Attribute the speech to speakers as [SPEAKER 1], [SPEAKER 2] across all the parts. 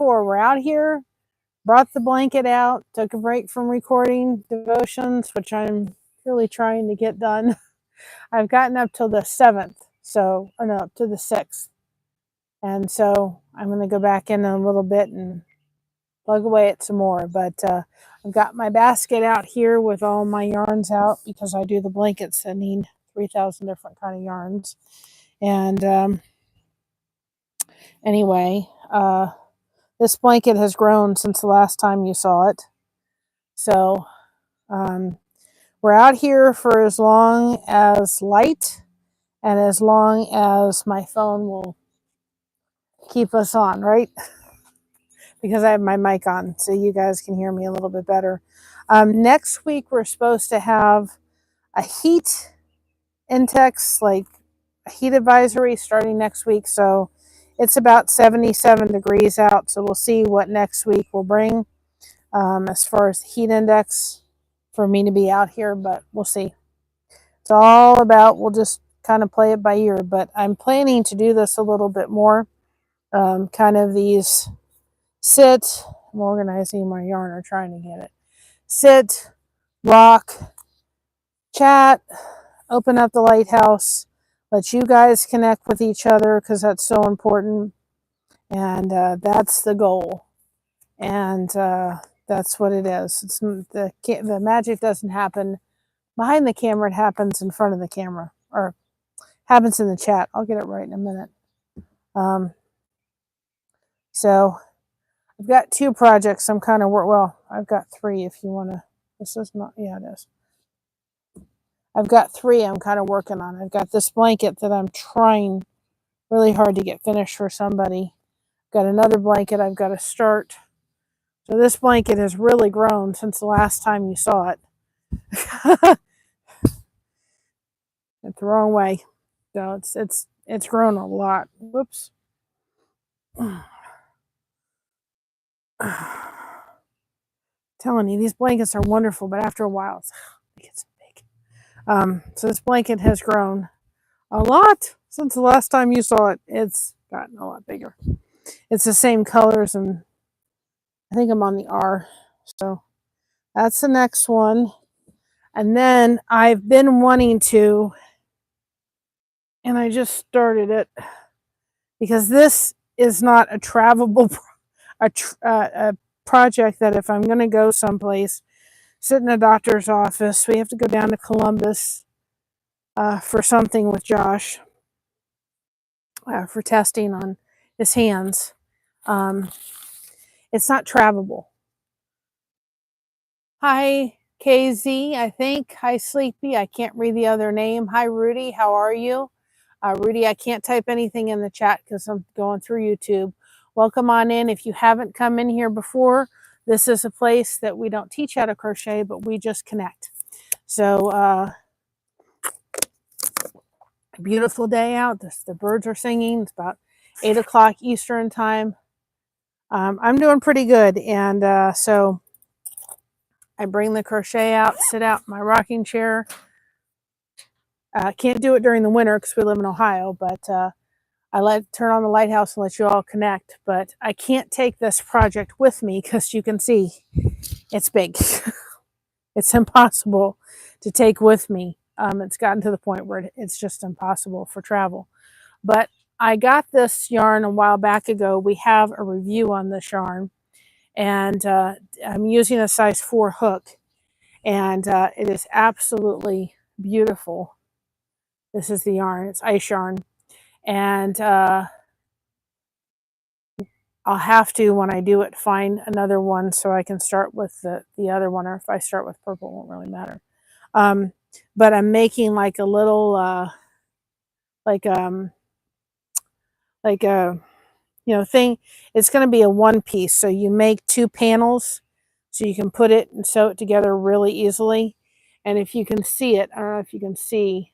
[SPEAKER 1] before. We're out here, brought the blanket out, took a break from recording devotions, which I'm really trying to get done. I've gotten up till the 7th, so, or no, up to the 6th. And so I'm going to go back in a little bit and plug away at some more. But I've got my basket out here with all my yarns out because I do the blankets that need 3,000 different kind of yarns. And anyway, this blanket has grown since the last time you saw it. So we're out here for as long as light and as long as my phone will keep us on, right? Because I have my mic on so you guys can hear me a little bit better. Next week, we're supposed to have a heat index, like a heat advisory starting next week. So it's about 77 degrees out. So we'll see what next week will bring as far as the heat index for me to be out here, but we'll see. It's all about, we'll just kind of play it by ear, but I'm planning to do this a little bit more. Kind of these sit, I'm organizing my yarn or trying to get it. Sit, rock, chat, open up the lighthouse, let you guys connect with each other because that's so important. And that's the goal. And that's what it is. It's the magic doesn't happen behind the camera, it happens in front of the camera, or happens in the chat. I'll get it right in a minute. So I've got 2 projects I'm kind of well, I've got 3 if you want to. This is not, yeah, it is. I've got 3 I'm kind of working on. I've got this blanket that I'm trying really hard to get finished for somebody. I've got another blanket I've got to start. So this blanket has really grown since the last time you saw it. It's the wrong way. So it's grown a lot. Whoops. Telling you, these blankets are wonderful, but after a while, it gets big. So this blanket has grown a lot since the last time you saw it. It's gotten a lot bigger. It's the same colors, and I think I'm on the R. So that's the next one. And then I've been wanting to, and I just started it because this is not a travelable a project that if I'm going to go someplace, sit in a doctor's office, we have to go down to Columbus for something with Josh for testing on his hands. It's not travelable. Hi, KZ, I think. Hi, Sleepy. I can't read the other name. Hi, Rudy. How are you? Rudy, I can't type anything in the chat because I'm going through YouTube. Welcome on in. If you haven't come in here before, this is a place that we don't teach how to crochet, but we just connect. So, a beautiful day out. The birds are singing. It's about 8 o'clock Eastern time. I'm doing pretty good. And so I bring the crochet out, sit out in my rocking chair. Can't do it during the winter because we live in Ohio, but I turn on the lighthouse and let you all connect. But I can't take this project with me because you can see it's big. It's impossible to take with me. It's gotten to the point where it's just impossible for travel. But I got this yarn a while back ago. We have a review on this yarn. And I'm using a size 4 hook. And it is absolutely beautiful. This is the yarn. It's ice yarn. And I'll have to, when I do it, find another one so I can start with the other one. Or if I start with purple, it won't really matter. But I'm making like a little, like a thing. It's going to be a one piece. So you make 2 panels so you can put it and sew it together really easily. And if you can see it, I don't know if you can see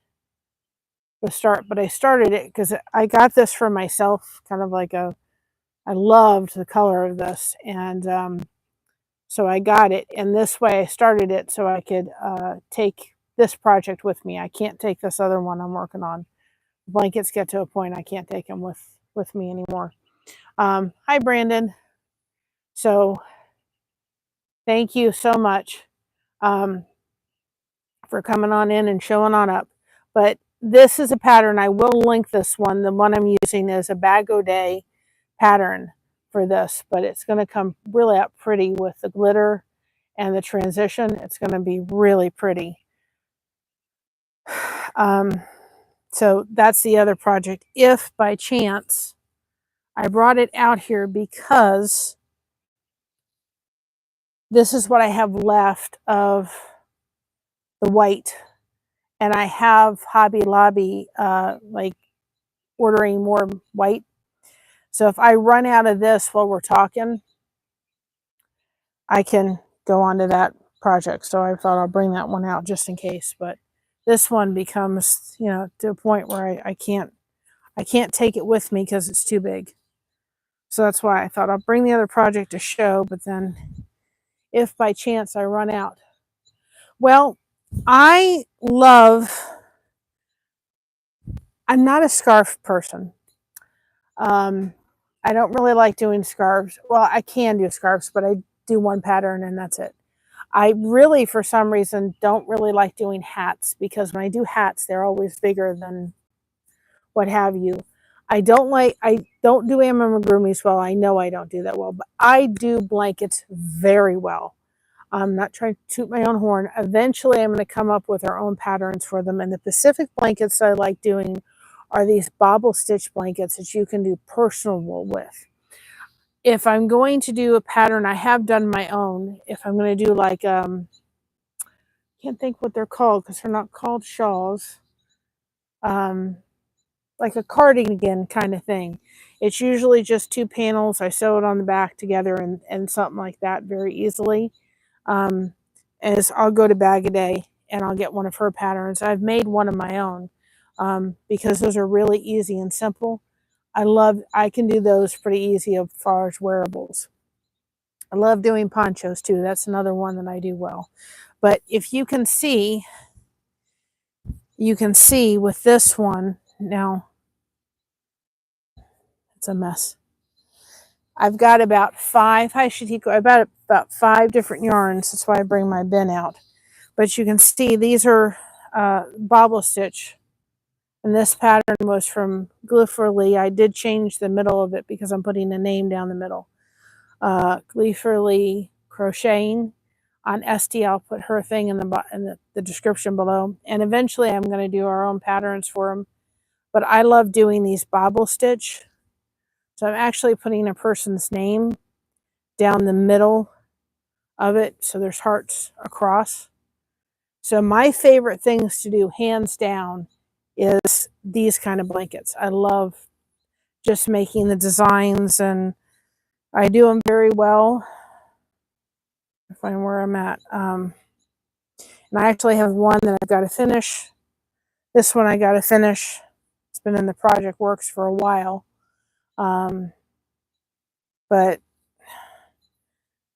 [SPEAKER 1] the start, but I started it because I got this for myself, kind of like I loved the color of this. And so I got it. And this way I started it so I could take this project with me. I can't take this other one I'm working on. Blankets get to a point I can't take them with me anymore. Hi, Brandon. So thank you so much for coming on in and showing on up. But this is a pattern. I will link this one. The one I'm using is a Bag O' Day pattern for this, but it's going to come really up pretty with the glitter and the transition. It's going to be really pretty. So that's the other project. If by chance I brought it out here because this is what I have left of the white, and I have Hobby Lobby like ordering more white. So if I run out of this while we're talking, I can go on to that project. So I thought I'll bring that one out just in case. But this one becomes, you know, to a point where I can't take it with me because it's too big. So that's why I thought I'll bring the other project to show, but then if by chance I run out. Well, I'm not a scarf person. I don't really like doing scarves. Well, I can do scarves, but I do one pattern and that's it. I really, for some reason, don't really like doing hats because when I do hats, they're always bigger than what have you. I don't do amigurumis well. I know I don't do that well, but I do blankets very well. I'm not trying to toot my own horn. Eventually, I'm going to come up with our own patterns for them. And the Pacific blankets I like doing are these bobble stitch blankets that you can do personal wool with. If I'm going to do a pattern, I have done my own. If I'm going to do like, can't think what they're called because they're not called shawls. Like a cardigan kind of thing. It's usually just 2 panels. I sew it on the back together and something like that very easily. As I'll go to Bag O' Day and I'll get one of her patterns. I've made one of my own because those are really easy and simple. I can do those pretty easy as far as wearables. I love doing ponchos too. That's another one that I do well. But if you can see with this one, now it's a mess. I've got about 5, hi Shatiko, I've got about 5 different yarns. That's why I bring my bin out. But you can see these are bobble stitch. And this pattern was from Glypherly. I did change the middle of it because I'm putting a name down the middle. Glypherly Crocheting. On Esty, I'll put her thing in the description below. And eventually I'm going to do our own patterns for them. But I love doing these bobble stitch. So I'm actually putting a person's name down the middle of it. So there's hearts across. So my favorite things to do, hands down, is these kind of blankets. I love just making the designs and I do them very well. I find where I'm at. And I actually have one that I've got to finish. This one I got to finish. It's been in the project works for a while. But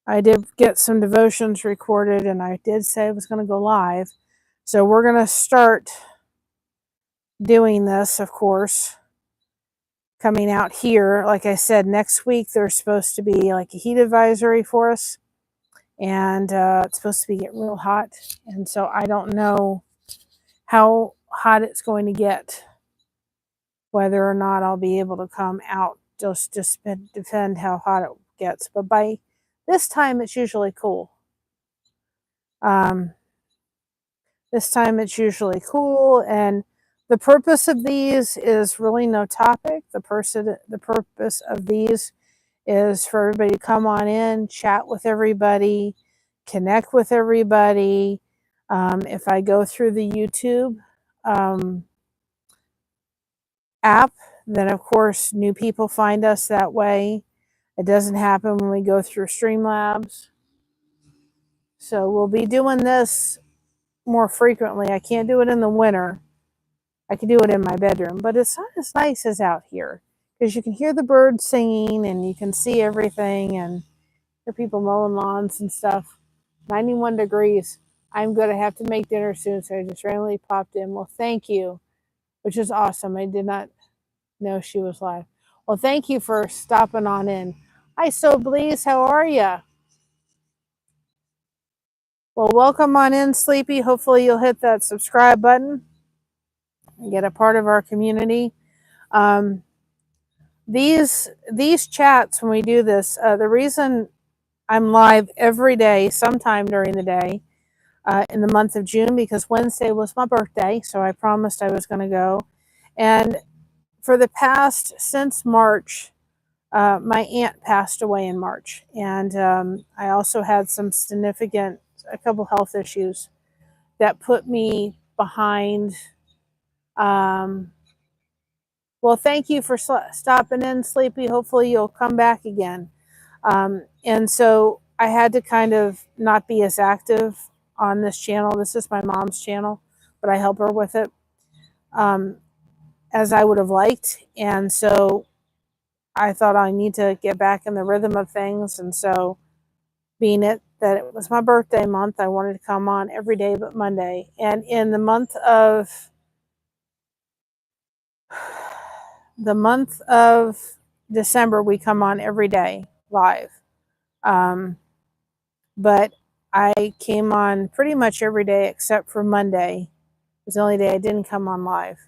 [SPEAKER 1] I did get some devotions recorded and I did say I was going to go live. So we're going to start doing this, of course, coming out here. Like I said, next week there's supposed to be like a heat advisory for us. And it's supposed to be getting real hot. And so I don't know how hot it's going to get, whether or not I'll be able to come out. Just depend how hot it gets. But by this time, it's usually cool. This time it's usually cool. And the purpose of these is really no topic. The purpose of these is for everybody to come on in, chat with everybody, connect with everybody. If I go through the YouTube app, then of course new people find us that way. It doesn't happen when we go through Streamlabs. So we'll be doing this more frequently. I can't do it in the winter. I can do it in my bedroom, but it's not as nice as out here because you can hear the birds singing and you can see everything and hear people mowing lawns and stuff. 91 degrees. I'm going to have to make dinner soon, so I just randomly popped in. Well, thank you, which is awesome. I did not know she was live. Well, thank you for stopping on in. Hi, So Blease. How are you? Well, welcome on in, Sleepy. Hopefully you'll hit that subscribe button and get a part of our community. Um, these chats, when we do this, the reason I'm live every day, sometime during the day, in the month of June, because Wednesday was my birthday, so I promised I was going to go. And for the past, since March, my aunt passed away in March. And I also had some significant, a couple health issues that put me behind. Well, thank you for stopping in, Sleepy. Hopefully you'll come back again. And so I had to kind of not be as active on this channel. This is my mom's channel, but I help her with it, as I would have liked. And so I thought I need to get back in the rhythm of things. And so being it that it was my birthday month, I wanted to come on every day but Monday. And in the month of December, we come on every day live. But I came on pretty much every day except for Monday. It was the only day I didn't come on live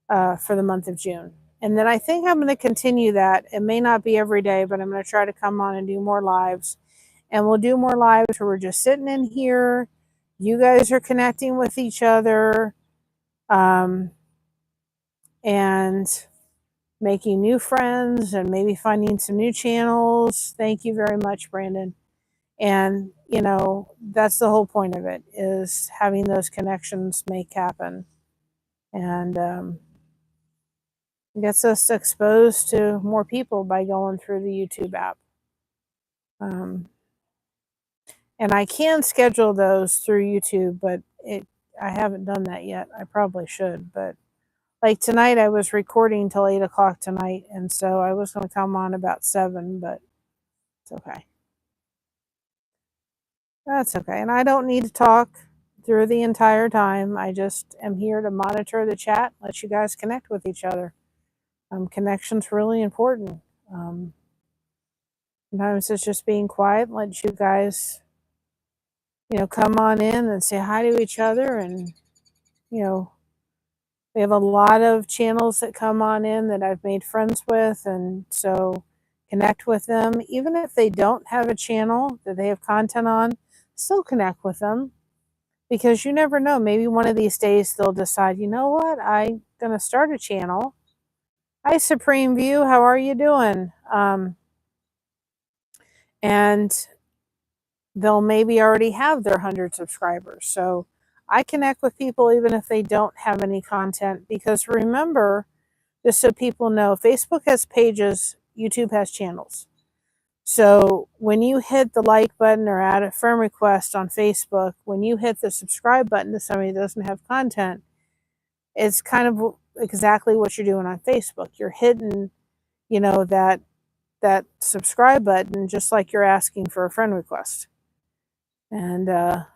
[SPEAKER 1] for the month of June. And then I think I'm going to continue that. It may not be every day, but I'm going to try to come on and do more lives. And we'll do more lives where we're just sitting in here. You guys are connecting with each other, and making new friends and maybe finding some new channels. Thank you very much, Brandon. And, you know, that's the whole point of it, is having those connections make happen. And gets us exposed to more people by going through the YouTube app. And I can schedule those through YouTube, but I haven't done that yet. I probably should. But like tonight, I was recording till 8 o'clock tonight. And so I was going to come on about 7, but it's okay. That's okay. And I don't need to talk through the entire time. I just am here to monitor the chat, let you guys connect with each other. Connection's really important. Sometimes it's just being quiet, let you guys, you know, come on in and say hi to each other. And, you know, we have a lot of channels that come on in that I've made friends with. And so connect with them. Even if they don't have a channel that they have content on, still connect with them. Because you never know, maybe one of these days they'll decide, you know what, I'm going to start a channel. Hi, Supreme View, how are you doing? And they'll maybe already have their 100 subscribers. So I connect with people even if they don't have any content. Because remember, just so people know, Facebook has pages, YouTube has channels. So when you hit the like button or add a friend request on Facebook, when you hit the subscribe button to somebody that doesn't have content, it's kind of exactly what you're doing on Facebook. You're hitting, you know, that subscribe button just like you're asking for a friend request. And then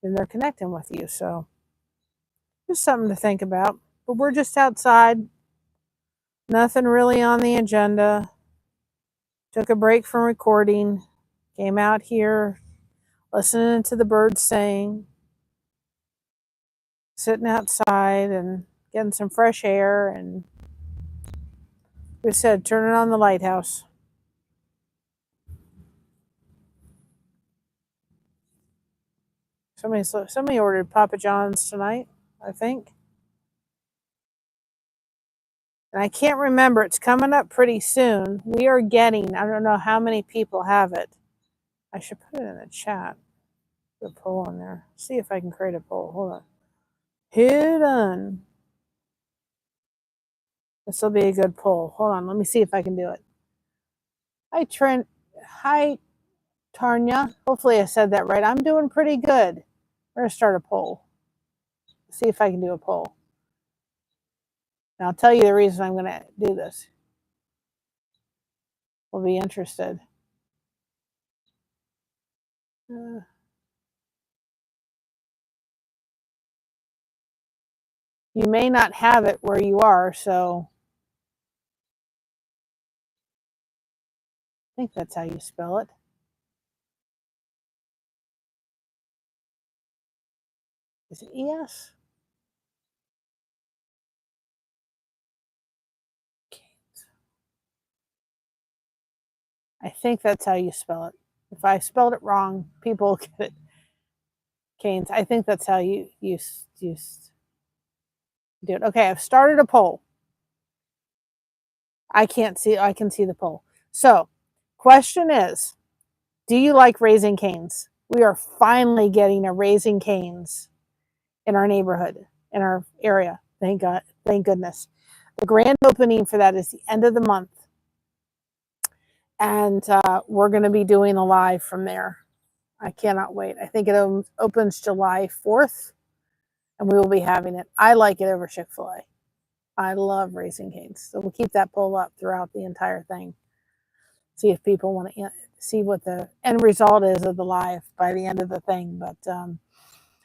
[SPEAKER 1] they're connecting with you. So just something to think about. But we're just outside. Nothing really on the agenda. Took a break from recording. Came out here listening to the birds sing. Sitting outside and getting some fresh air. And we said, turning on the lighthouse. Somebody ordered Papa John's tonight, I think. And I can't remember. It's coming up pretty soon. We are getting, I don't know how many people have it. I should put it in the chat. Put a poll on there. See if I can create a poll. Hold on. Hold on. This will be a good poll. Hold on. Let me see if I can do it. Hi, Trent. Hi, Tarnya. Hopefully I said that right. I'm doing pretty good. We're going to start a poll. See if I can do a poll. And I'll tell you the reason I'm going to do this. We'll be interested. You may not have it where you are, so think that's how you spell it. Is it ES? I think that's how you spell it. If I spelled it wrong, people get it. Canes. I think that's how you do it. Okay, I've started a poll. I can see the poll. So, question is, do you like Raising Canes? We are finally getting a Raising Canes in our neighborhood, in our area. Thank God, thank goodness. The grand opening for that is the end of the month. And we're going to be doing a live from there. I cannot wait. I think it opens July 4th, and we will be having it. I like it over Chick-fil-A. I love Raising Canes. So we'll keep that poll up throughout the entire thing. See if people want to see what the end result is of the live by the end of the thing. But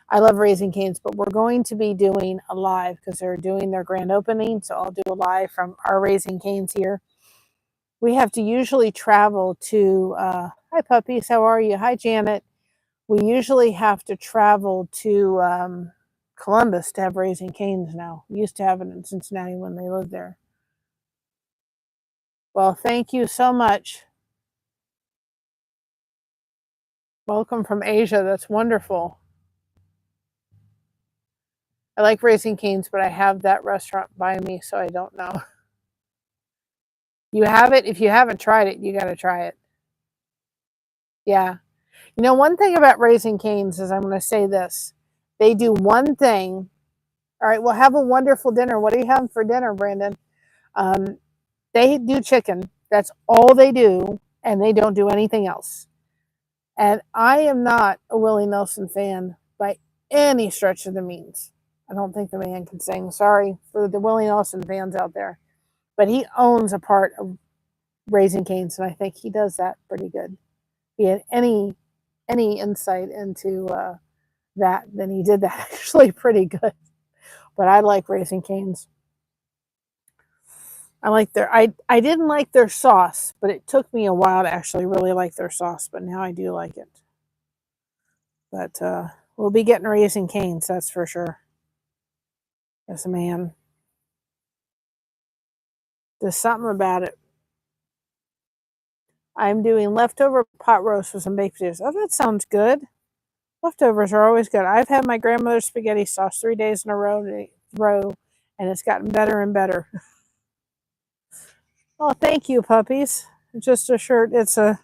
[SPEAKER 1] I love Raising Canes, but we're going to be doing a live because they're doing their grand opening. So I'll do a live from our Raising Canes here. We have to usually travel to, hi puppies, how are you? Hi Janet. We usually have to travel to Columbus to have Raising Canes now. We used to have it in Cincinnati when they lived there. Well, thank you so much. Welcome from Asia. That's wonderful. I like Raising Canes, but I have that restaurant by me, so I don't know. You have it? If you haven't tried it, you got to try it. Yeah. You know, one thing about Raising Canes is I'm going to say this. They do one thing. All right, well, have a wonderful dinner. What are you having for dinner, Brandon? They do chicken. That's all they do, and they don't do anything else. And I am not a Willie Nelson fan by any stretch of the means. I don't think the man can sing. Sorry for the Willie Nelson fans out there. But he owns a part of Raising Canes, and I think he does that pretty good. If he had any insight into that, then he did that actually pretty good. But I like Raising Canes. I like I didn't like their sauce, but it took me a while to actually really like their sauce, but now I do like it. But we'll be getting Raising Canes, that's for sure. Yes, man. There's something about it. I'm doing leftover pot roast with some baked potatoes. Oh, that sounds good. Leftovers are always good. I've had my grandmother's spaghetti sauce 3 days in a row, and it's gotten better and better. Oh, thank you, puppies. Just a shirt. It's a,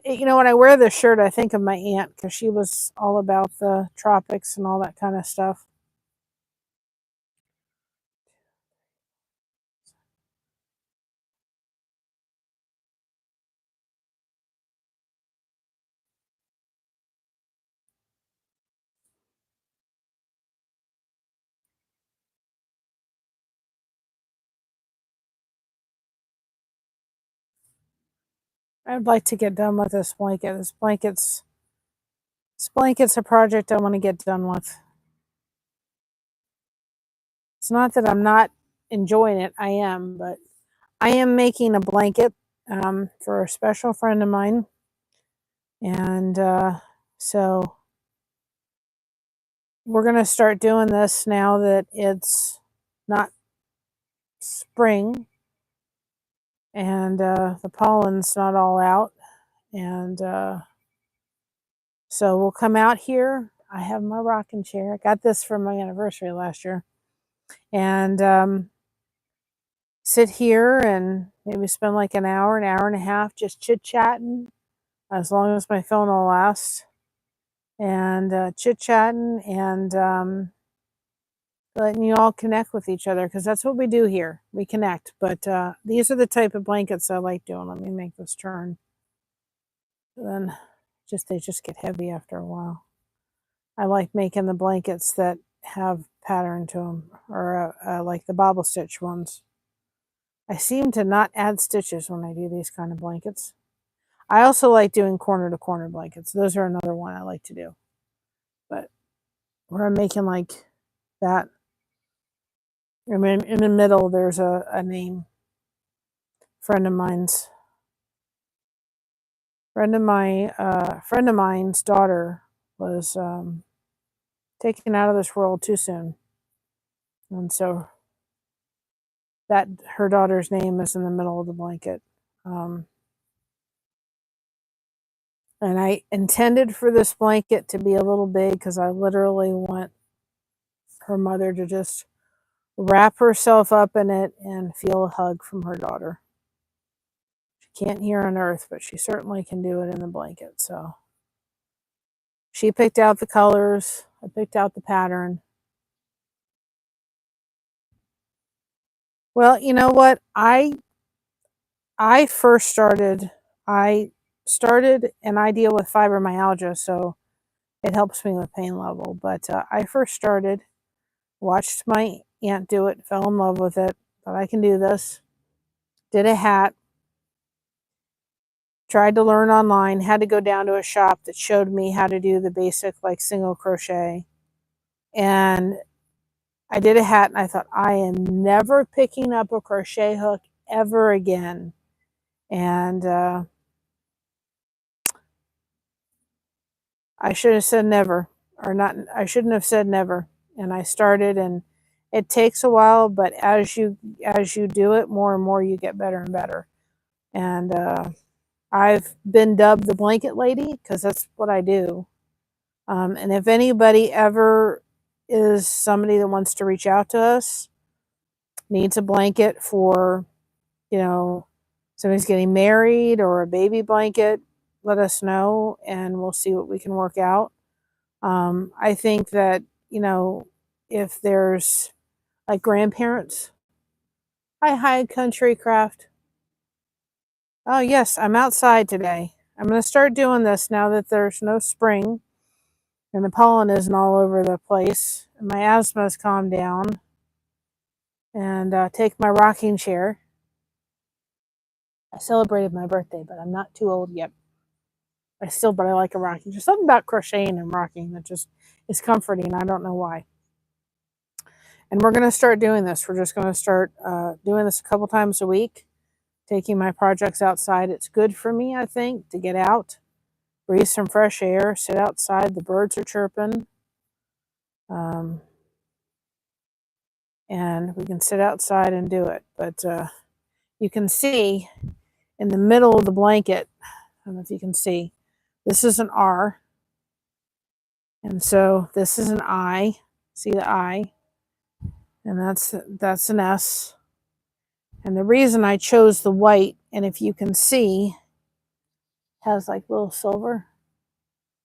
[SPEAKER 1] you know, when I wear this shirt, I think of my aunt because she was all about the tropics and all that kind of stuff. I'd like to get done with this blanket. This blanket's a project I want to get done with. It's not that I'm not enjoying it. I am, but I am making a blanket for a special friend of mine. And so we're going to start doing this now that it's not spring and the pollen's not all out. And so we'll come out here. I have my rocking chair. I got this for my anniversary last year. And sit here and maybe spend like an hour and a half just chit-chatting as long as my phone will last. And chit-chatting and letting you all connect with each other because that's what we do here. We connect. But these are the type of blankets I like doing. Let me make this turn. Then they just get heavy after a while. I like making the blankets that have pattern to them, or like the bobble stitch ones. I seem to not add stitches when I do these kind of blankets. I also like doing corner to corner blankets. Those are another one I like to do. But where I'm making like that, And then in the middle, there's a name. Friend of mine's daughter was taken out of this world too soon, and so that her daughter's name is in the middle of the blanket. And I intended for this blanket to be a little big because I literally want her mother to just wrap herself up in it and feel a hug from her daughter. She can't here on earth, but she certainly can do it in the blanket. So she picked out the colors. I picked out the pattern. Well, you know what? I first started, I started an idea with fibromyalgia, so it helps me with pain level. But I first started, watched my aunt do it, fell in love with it, thought I can do this, did a hat, tried to learn online, had to go down to a shop that showed me how to do the basic like single crochet. And I did a hat and I thought, I am never picking up a crochet hook ever again. And I should have said never, or not. I shouldn't have said never. And I started, and it takes a while, but as you do it more and more, you get better and better. And I've been dubbed the blanket lady because that's what I do. And if anybody ever is somebody that wants to reach out to us, needs a blanket for, somebody's getting married or a baby blanket, let us know and we'll see what we can work out. I think that, if there's like grandparents, hi, country craft. Oh, yes, I'm outside today. I'm going to start doing this now that there's no spring and the pollen isn't all over the place. And my asthma's calmed down. And take my rocking chair. I celebrated my birthday, but I'm not too old yet. But I like a rocking chair. Something about crocheting and rocking that just is comforting. I don't know why. And we're going to start doing this. We're just going to start doing this a couple times a week, taking my projects outside. It's good for me, I think, to get out, breathe some fresh air, sit outside. The birds are chirping. And we can sit outside and do it. But you can see in the middle of the blanket, I don't know if you can see, this is an R. And so this is an I. See the I? And that's an S. And the reason I chose the white, and if you can see, has like little silver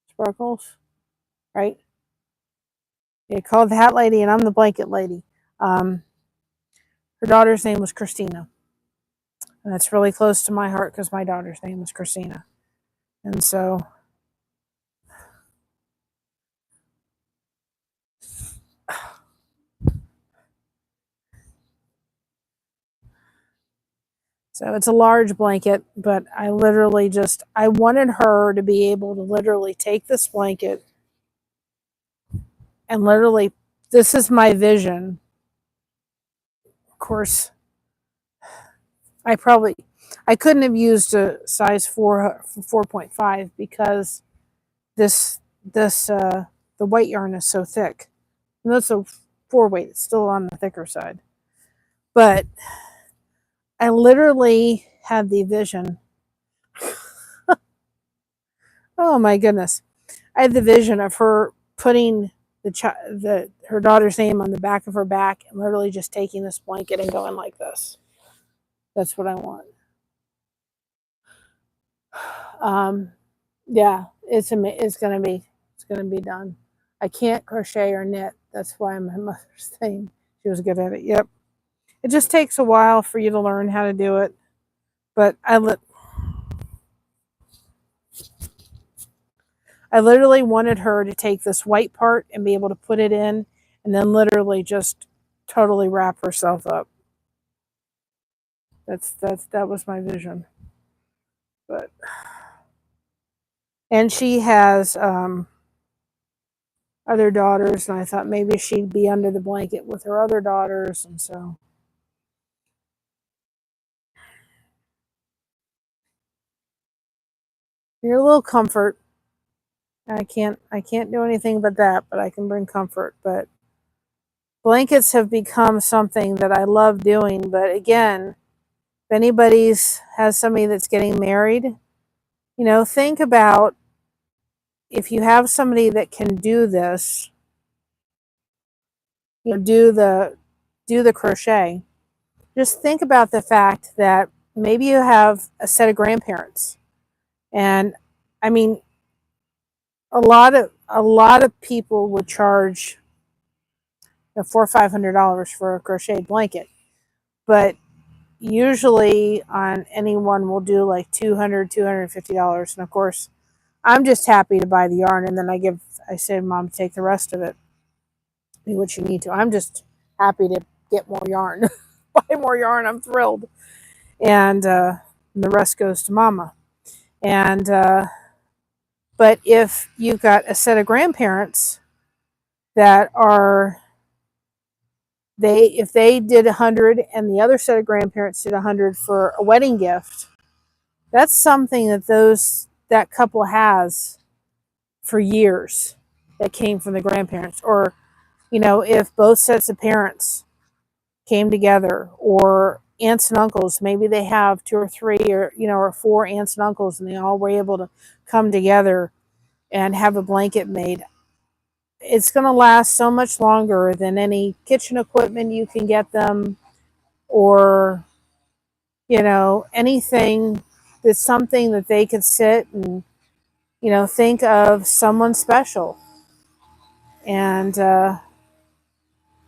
[SPEAKER 1] sparkles, right? They called the hat lady, and I'm the blanket lady. Her daughter's name was Christina. And that's really close to my heart because my daughter's name was Christina. And so it's a large blanket, but I wanted her to be able to literally take this blanket and literally, this is my vision. Of course, I couldn't have used a size 4.5 because the white yarn is so thick. And that's a 4 weight. It's still on the thicker side. But I literally had the vision. Oh my goodness. I had the vision of her putting her daughter's name on the back of her back and literally just taking this blanket and going like this. That's what I want. Yeah, it's gonna be done. I can't crochet or knit. That's why my mother's thing. She was good at it. Yep. It just takes a while for you to learn how to do it. But I literally wanted her to take this white part and be able to put it in and then literally just totally wrap herself up. That was my vision. And she has other daughters, and I thought maybe she'd be under the blanket with her other daughters, and so you're a little comfort. I can't do anything but that, but I can bring comfort. But blankets have become something that I love doing. But again, if anybody's has somebody that's getting married, think about if you have somebody that can do this, do the crochet. Just think about the fact that maybe you have a set of grandparents, and I mean, a lot of people would charge $400 or $500 for a crocheted blanket, but usually on anyone will do like $250. And of course, I'm just happy to buy the yarn, and then I say, Mom, take the rest of it, do what you need to. I'm just happy to get more yarn, buy more yarn. I'm thrilled, and the rest goes to Mama. And but if you've got a set of grandparents that are if they did 100 and the other set of grandparents did 100 for a wedding gift, that's something that couple has for years, that came from the grandparents. Or if both sets of parents came together, or aunts and uncles, maybe they have two or three, or four aunts and uncles, and they all were able to come together and have a blanket made. It's going to last so much longer than any kitchen equipment you can get them, or anything. That's something that they could sit and think of someone special. And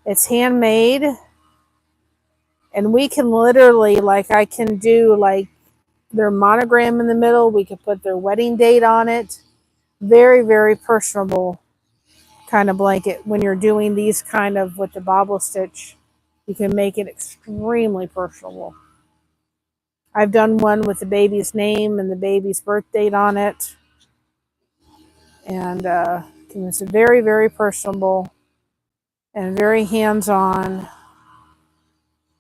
[SPEAKER 1] it's handmade, and we can literally, like, I can do like their monogram in the middle. We could put their wedding date on it. Very, very personable kind of blanket. When you're doing these kind of with the bobble stitch, you can make it extremely personable. I've done one with the baby's name and the baby's birth date on it, and it's very, very personable and very hands-on.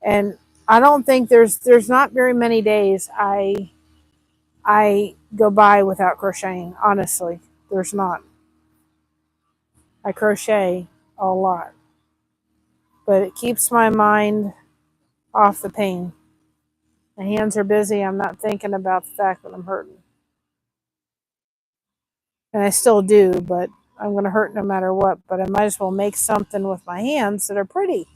[SPEAKER 1] And I don't think there's not very many days I go by without crocheting. Honestly, there's not. I crochet a lot, but it keeps my mind off the pain. My hands are busy. I'm not thinking about the fact that I'm hurting. And I still do, but I'm going to hurt no matter what. But I might as well make something with my hands that are pretty,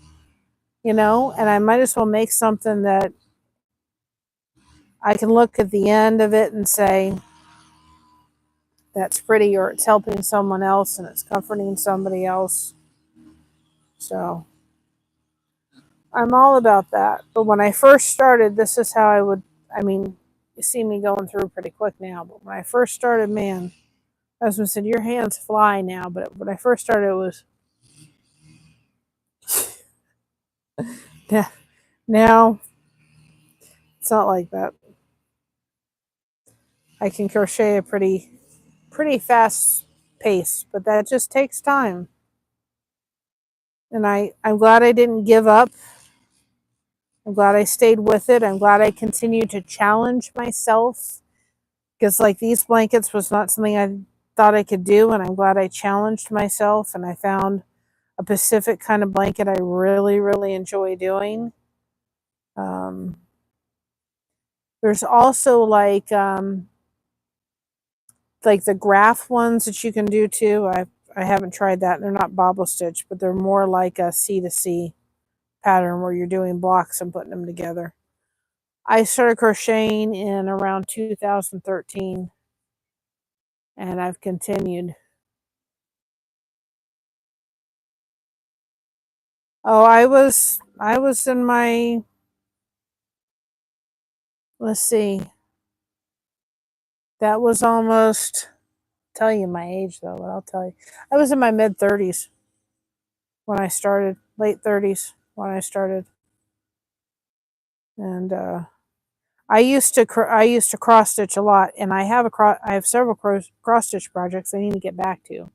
[SPEAKER 1] and I might as well make something that I can look at the end of it and say, that's pretty, or it's helping someone else and it's comforting somebody else. So I'm all about that. But when I first started, this is how you see me going through pretty quick now. But when I first started, man, my husband said, your hands fly now. But when I first started, it was, yeah, now it's not like that. I can crochet a pretty fast pace, but that just takes time. And I'm glad I didn't give up. I'm glad I stayed with it. I'm glad I continued to challenge myself, because like these blankets was not something I thought I could do, and I'm glad I challenged myself and I found a Pacific kind of blanket I really, really enjoy doing. Um, there's also like the graph ones that you can do too. I haven't tried that. They're not bobble stitch, but they're more like a C to C pattern where you're doing blocks and putting them together. I started crocheting in around 2013, and I've continued. Oh, I was in my, let's see, that was almost, tell you my age though, but I'll tell you. I was in my mid 30s when I started, late 30s when I started. And I used to cross stitch a lot, and I have several cross stitch projects I need to get back to.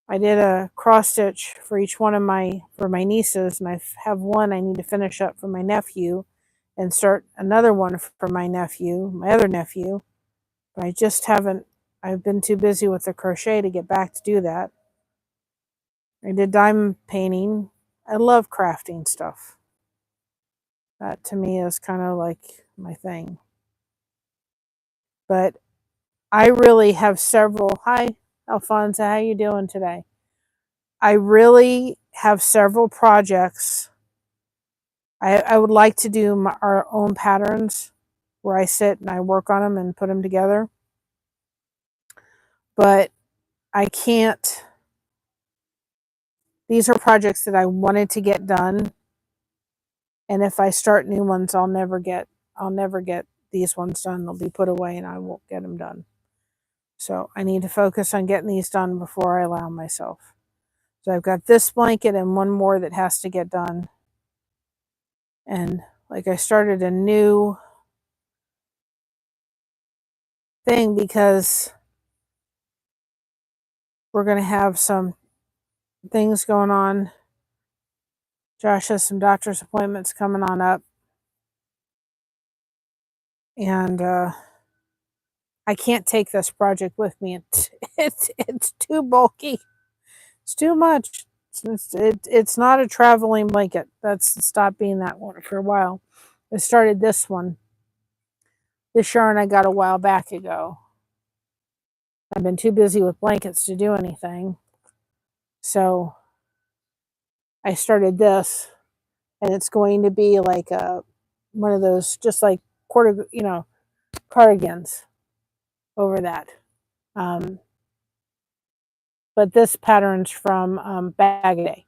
[SPEAKER 1] I did a cross stitch for each one of for my nieces, and I have one I need to finish up for my nephew and start another one for my nephew, my other nephew. But I just haven't, I've been too busy with the crochet to get back to do that. I did diamond painting. I love crafting stuff. That to me is kind of like my thing. But I really have several, hi Alfonso, how you doing today? I really have several projects. I would like to do our own patterns where I sit and I work on them and put them together. But I can't. These are projects that I wanted to get done. And if I start new ones, I'll never get these ones done. They'll be put away and I won't get them done. So I need to focus on getting these done before I allow myself. So I've got this blanket and one more that has to get done. And like I started a new thing because we're going to have some things going on. Josh has some doctor's appointments coming on up. And I can't take this project with me. It's too bulky. It's too much. It's not a traveling blanket. That's stopped being that one for a while. I started this one. This yarn I got a while back ago. I've been too busy with blankets to do anything. So I started this, and it's going to be like one of those, just like cardigans over that. But this pattern's from Bag a Day.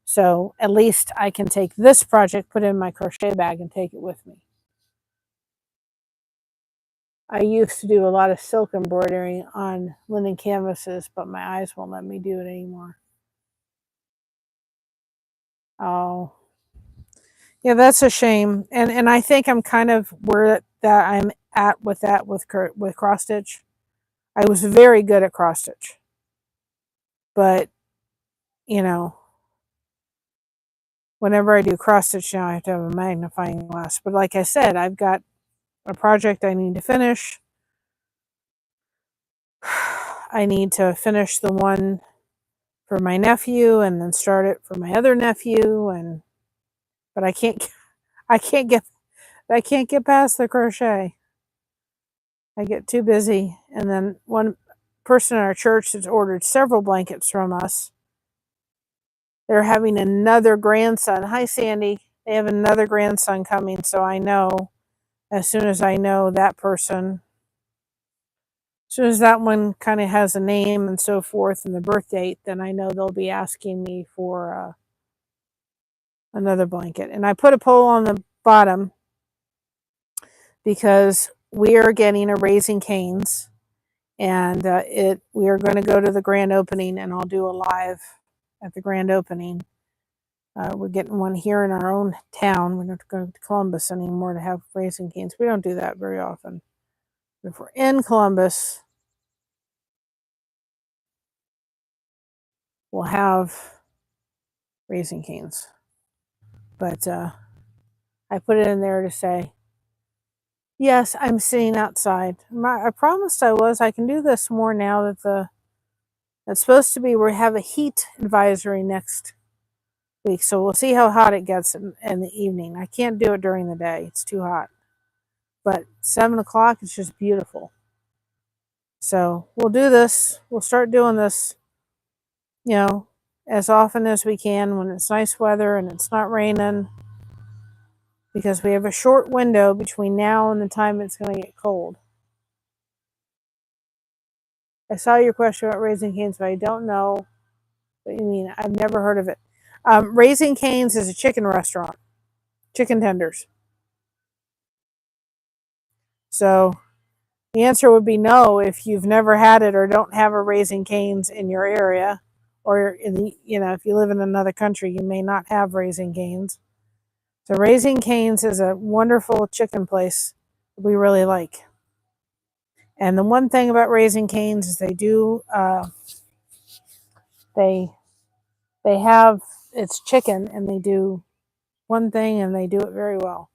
[SPEAKER 1] So at least I can take this project, put it in my crochet bag, and take it with me. I used to do a lot of silk embroidery on linen canvases, but my eyes won't let me do it anymore. Oh, yeah, that's a shame. And I think I'm kind of where that I'm at with that with cross stitch. I was very good at cross stitch, but whenever I do cross stitch now, I have to have a magnifying glass. But like I said, I've got a project I need to finish. I need to finish the one for my nephew and then start it for my other nephew, but I can't get past the crochet. I get too busy. And then one person in our church has ordered several blankets from us. They're having another grandson. Hi Sandy. They have another grandson coming, so I know as soon as I know that person, as soon as that one kind of has a name and so forth and the birth date, then I know they'll be asking me for another blanket. And I put a poll on the bottom because we are getting a Raising Cane's, and we are going to go to the grand opening, and I'll do a live at the grand opening. We're getting one here in our own town. We don't have to go to Columbus anymore to have Raising Cane's. We don't do that very often. If we're in Columbus, we'll have Raising Cane's. But I put it in there to say, yes, I'm sitting outside. I promised I can do this more now that it's supposed to be, we have a heat advisory next week. So we'll see how hot it gets in the evening. I can't do it during the day. It's too hot. But 7 o'clock, it's just beautiful. So we'll do this. We'll start doing this, as often as we can when it's nice weather and it's not raining, because we have a short window between now and the time it's going to get cold. I saw your question about Raising Cane's, but I don't know what you mean. I've never heard of it. Raising Cane's is a chicken restaurant, chicken tenders. So the answer would be no if you've never had it or don't have a Raising Cane's in your area, or if you live in another country, you may not have Raising Cane's. So Raising Cane's is a wonderful chicken place that we really like. And the one thing about Raising Cane's is they do They have, it's chicken, and they do one thing and they do it very well.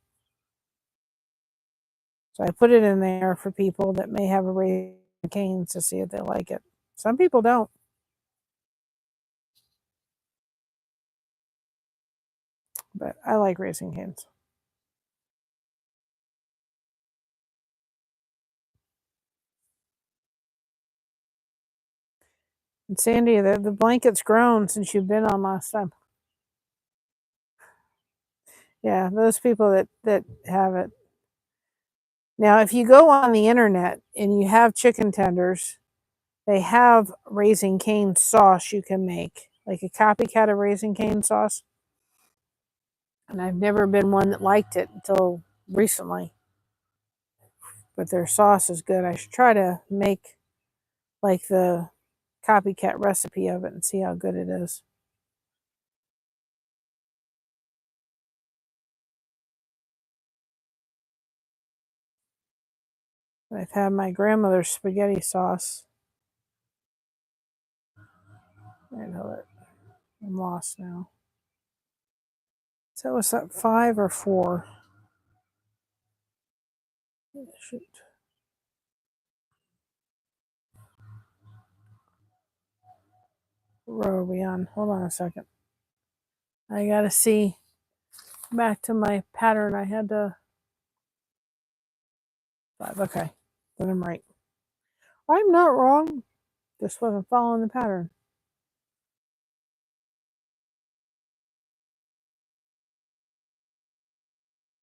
[SPEAKER 1] So I put it in there for people that may have a Raising Cane's to see if they like it. Some people don't. But I like Raising Cane's. And Sandy, the blanket's grown since you've been on last time. Yeah, those people that have it. Now, if you go on the internet and you have chicken tenders, they have Raising Cane sauce you can make, like a copycat of Raising Cane sauce. And I've never been one that liked it until recently. But their sauce is good. I should try to make like the copycat recipe of it and see how good it is. I've had my grandmother's spaghetti sauce. I know it. I'm lost now. So was that 5 or 4? Shoot. What row are we on? Hold on a second. I gotta see back to my pattern. I had to 5. Okay, then I'm right. I'm not wrong. Just wasn't following the pattern.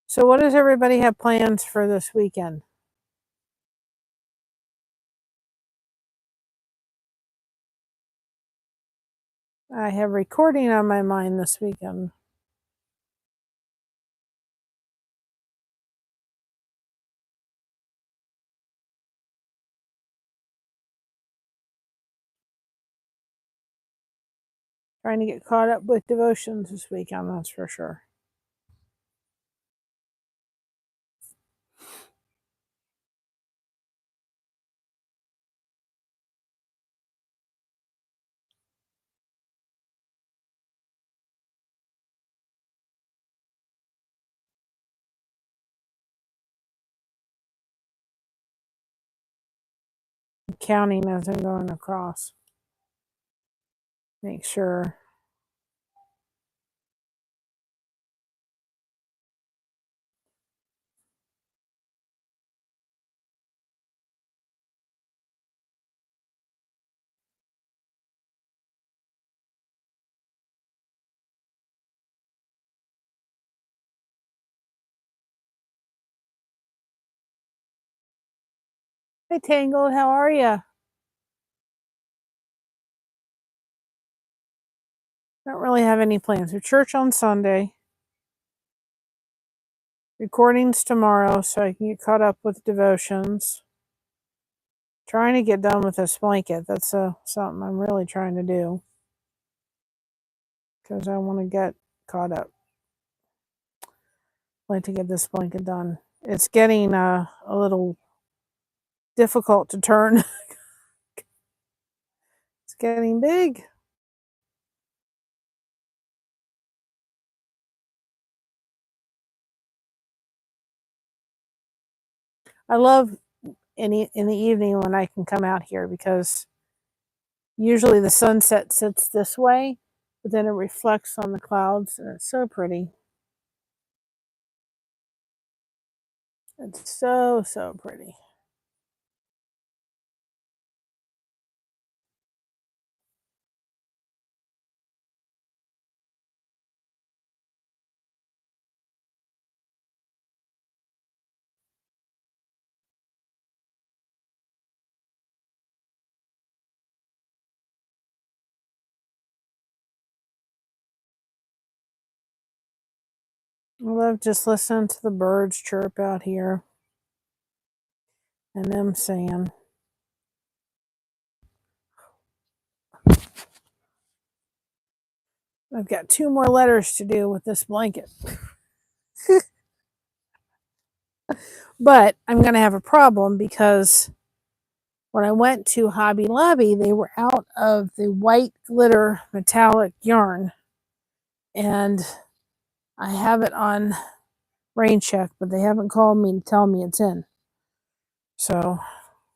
[SPEAKER 1] So what does everybody have plans for this weekend? I have recording on my mind this weekend. Trying to get caught up with devotions this weekend, that's for sure. Counting as I'm going across. Make sure. Hey Tangled, how are you? Don't really have any plans. For church on Sunday. Recordings tomorrow so I can get caught up with devotions. Trying to get done with this blanket. That's something I'm really trying to do. Because I want to get caught up. I'd like to get this blanket done. It's getting a little difficult to turn. It's getting big. I love in the evening when I can come out here because usually the sunset sits this way, but then it reflects on the clouds and it's so pretty. It's so, so pretty. I love just listening to the birds chirp out here and them singing. I've got 2 more letters to do with this blanket. But I'm going to have a problem because when I went to Hobby Lobby, they were out of the white glitter metallic yarn. And I have it on rain check, but they haven't called me to tell me it's in. So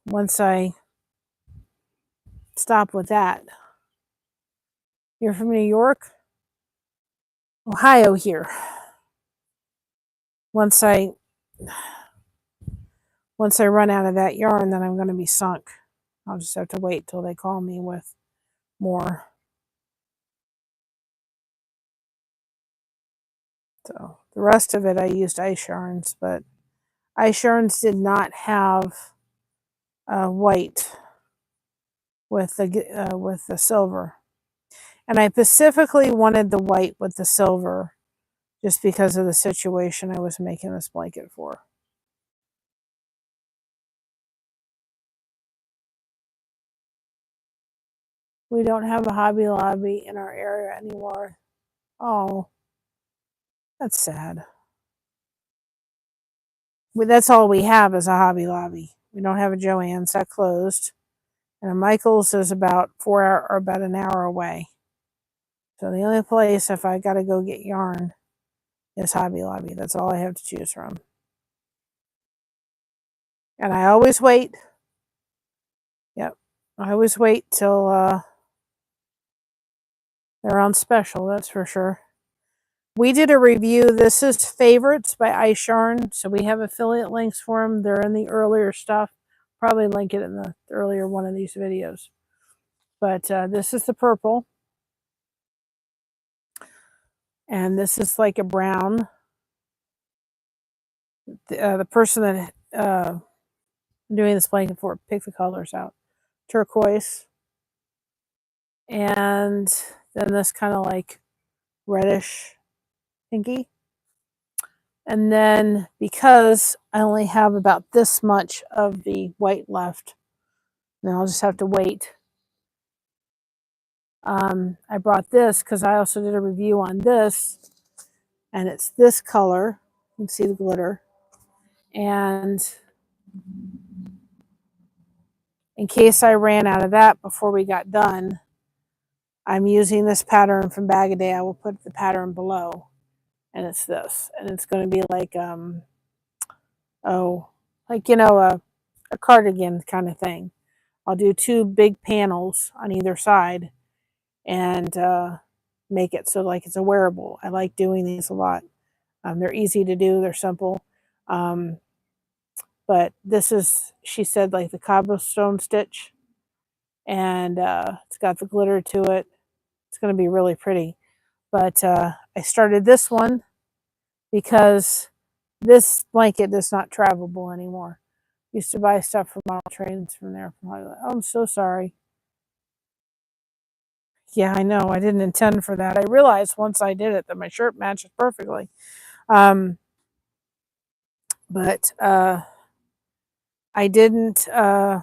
[SPEAKER 1] once I stop with that. You're from New York? Ohio here. Once I run out of that yarn, then I'm going to be sunk. I'll just have to wait till they call me with more. So the rest of it I used ice yarns, but ice yarns did not have white with the silver. And I specifically wanted the white with the silver just because of the situation I was making this blanket for. We don't have a Hobby Lobby in our area anymore. Oh, that's sad. That's all we have is a Hobby Lobby. We don't have a Joann's, that closed. And a Michael's is about about an hour away. So the only place if I got to go get yarn is Hobby Lobby. That's all I have to choose from. And I always wait. Yep. I always wait till they're on special, that's for sure. We did a review. This is Favorites by Ice Yarn. So we have affiliate links for them. They're in the earlier stuff. Probably link it in the earlier one of these videos. But this is the purple. And this is like a brown. The person that I'm doing this blanket for picked the colors out. Turquoise. And then this kind of like reddish pinky. And then because I only have about this much of the white left, then I'll just have to wait. I brought this because I also did a review on this, and it's this color. You can see the glitter. And in case I ran out of that before we got done, I'm using this pattern from Bag a Day. I will put the pattern below, and it's this. And it's going to be like, a cardigan kind of thing. I'll do 2 big panels on either side and make it so like it's a wearable. I like doing these a lot. They're easy to do. They're simple. But this is, she said, like the cobblestone stitch. And it's got the glitter to it. It's going to be really pretty. But I started this one because this blanket is not travelable anymore. Used to buy stuff from model trains from there. Oh, I'm so sorry. Yeah, I know. I didn't intend for that. I realized once I did it that my shirt matches perfectly. But I didn't, I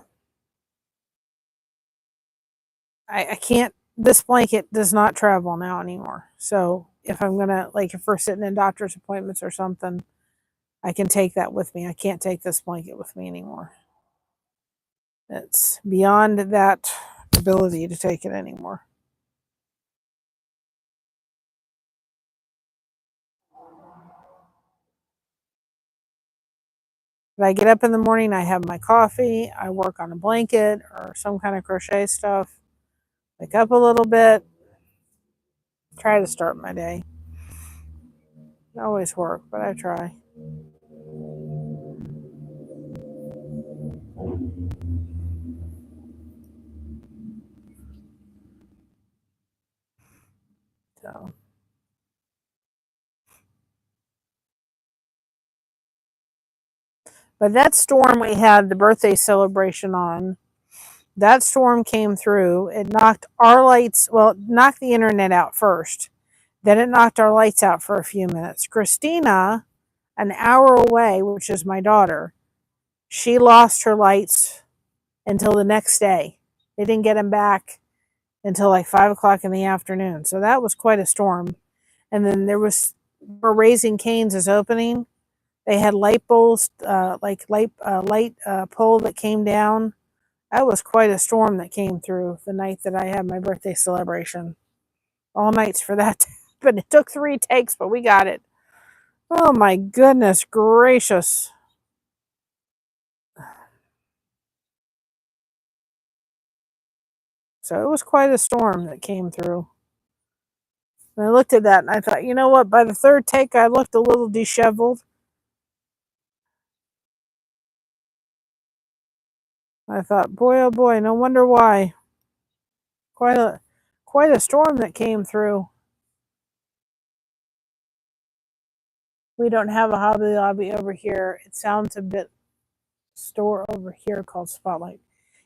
[SPEAKER 1] can't, this blanket does not travel now anymore. So if I'm going to, like if we're sitting in doctor's appointments or something, I can take that with me. I can't take this blanket with me anymore. It's beyond that ability to take it anymore. But I get up in the morning, I have my coffee, I work on a blanket or some kind of crochet stuff, wake up a little bit, try to start my day. It always work, but I try. So. But that storm we had the birthday celebration on, that storm came through. It knocked our lights, well, it knocked the internet out first. Then it knocked our lights out for a few minutes. Christina, an hour away, which is my daughter, she lost her lights until the next day. They didn't get them back until like 5 o'clock in the afternoon. So that was quite a storm. And then there was, where Raising Cane's is opening, they had light bulbs, like light pole that came down That was quite a storm that came through the night that I had my birthday celebration. All nights for that. But it took 3 takes, but we got it. Oh my goodness gracious. So it was quite a storm that came through. And I looked at that and I thought, you know what? By the 3rd take, I looked a little disheveled. I thought, boy, oh boy, no wonder why. Quite a storm that came through. We don't have a Hobby Lobby over here. It sounds a bit store over here called Spotlight.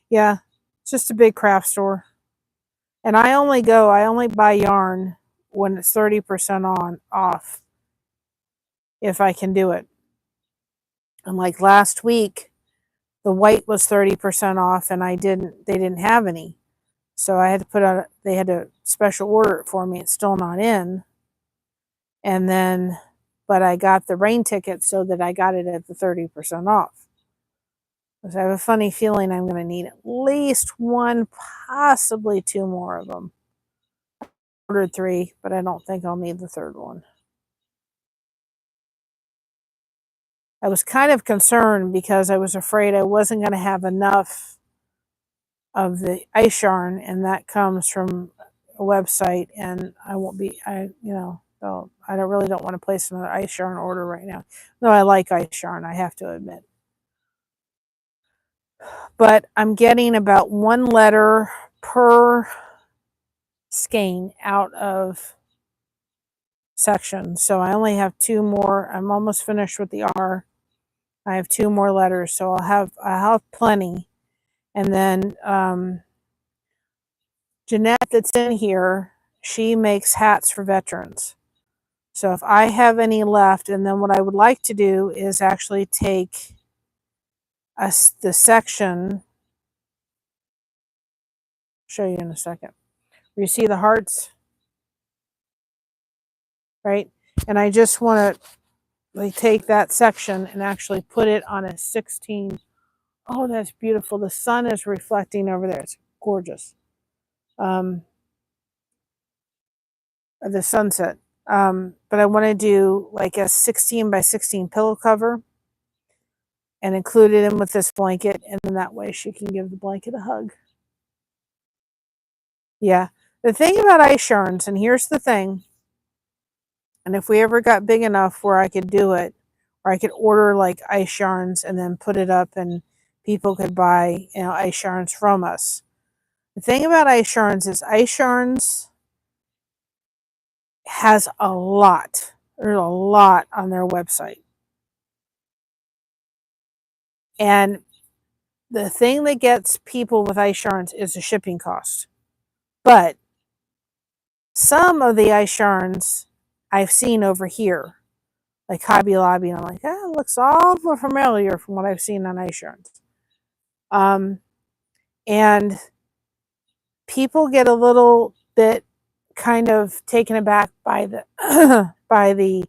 [SPEAKER 1] Yeah, it's just a big craft store. And I only buy yarn when it's 30% off if I can do it. And like last week, the white was 30% off and they didn't have any. So I had to they had to special order it for me. It's still not in. And then, but I got the rain ticket so that I got it at the 30% off. Because I have a funny feeling I'm going to need at least 1, possibly 2 more of them. I ordered 3, but I don't think I'll need the 3rd one. I was kind of concerned because I was afraid I wasn't going to have enough of the ice yarn, and that comes from a website, and I won't be, so I really don't want to place another ice yarn order right now. Though I like ice yarn, I have to admit. But I'm getting about 1 letter per skein out of section. So I only have 2 more. I'm almost finished with the R. I have 2 more letters, so I'll have plenty. And then Jeanette that's in here, she makes hats for veterans. So if I have any left, and then what I would like to do is actually take the section, I'll show you in a second. You see the hearts, right? And I just want to take that section and actually put it on a 16. Oh, that's beautiful. The sun is reflecting over there. It's gorgeous. The sunset. But I want to do like a 16 by 16 pillow cover and include it in with this blanket, and then that way she can give the blanket a hug. Yeah. The thing about ice yarns, and here's the thing, and if we ever got big enough where I could do it, or I could order like ice yarns and then put it up and people could buy, ice yarns from us. The thing about ice yarns is ice yarns has a lot. There's a lot on their website. And the thing that gets people with ice yarns is the shipping cost. But some of the ice yarns I've seen over here, like Hobby Lobby, and I'm like, it looks awful familiar from what I've seen on ice yarns. And people get a little bit kind of taken aback by the by the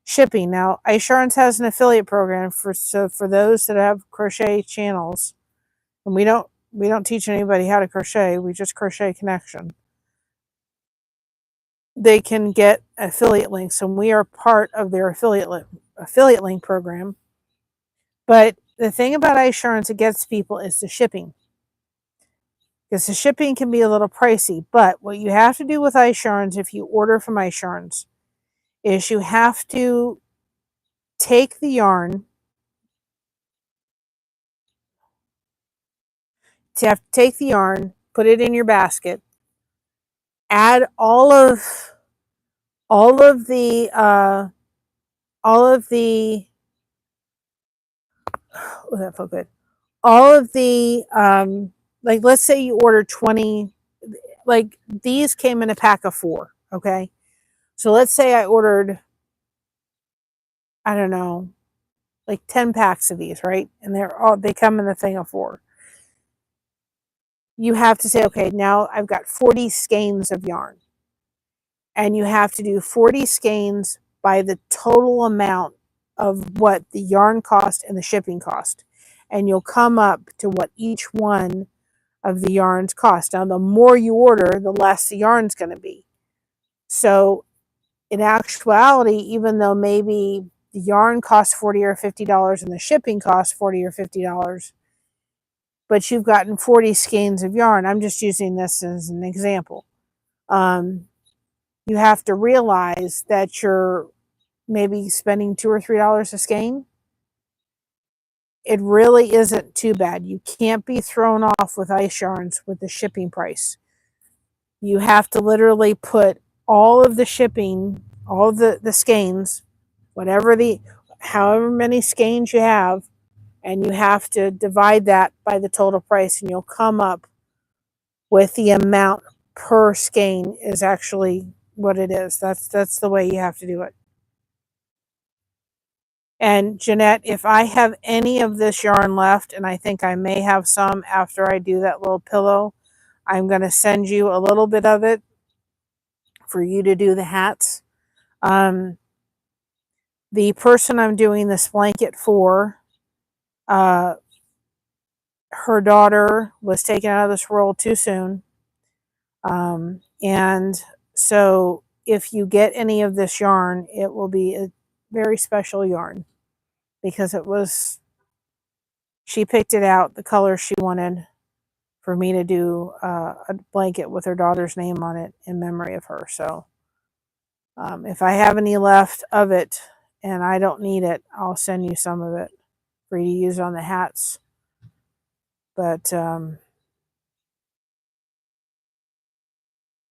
[SPEAKER 1] shipping. Now, Ice Yarns has an affiliate program for those that have crochet channels, and we don't teach anybody how to crochet. We just crochet connection. They can get affiliate links, and we are part of their affiliate link program. But the thing about Ice Yarns that gets people is the shipping. Because the shipping can be a little pricey. But what you have to do with Ice Yarns, if you order from Ice Yarns, is you have to take the yarn. You have to take the yarn, put it in your basket, add all of the oh, that felt good. All of the like, let's say you order 20, like these came in a pack of 4, okay? So let's say I ordered, I don't know, like 10 packs of these, right? And they come in a thing of 4. You have to say, okay, now I've got 40 skeins of yarn. And you have to do 40 skeins by the total amount of what the yarn cost and the shipping cost. and you'll come up to what each one of the yarns cost. Now, the more you order, the less the yarn's going to be. So in actuality, even though maybe the yarn costs $40 or $50 and the shipping costs $40 or $50, but you've gotten 40 skeins of yarn. I'm just using this as an example. You have to realize that you're maybe spending $2 or $3 a skein. It really isn't too bad. You can't be thrown off with ice yarns with the shipping price. You have to literally put all of the shipping, all of the skeins, however many skeins you have, and you have to divide that by the total price, and you'll come up with the amount per skein is actually what it is. That's the way you have to do it. And Jeanette, if I have any of this yarn left, and I think I may have some after I do that little pillow, I'm going to send you a little bit of it for you to do the hats. The person I'm doing this blanket for, her daughter was taken out of this world too soon. And so if you get any of this yarn, it will be a very special yarn because she picked it out, the color she wanted for me to do a blanket with her daughter's name on it in memory of her. So if I have any left of it and I don't need it, I'll send you some of it for you to use on the hats. But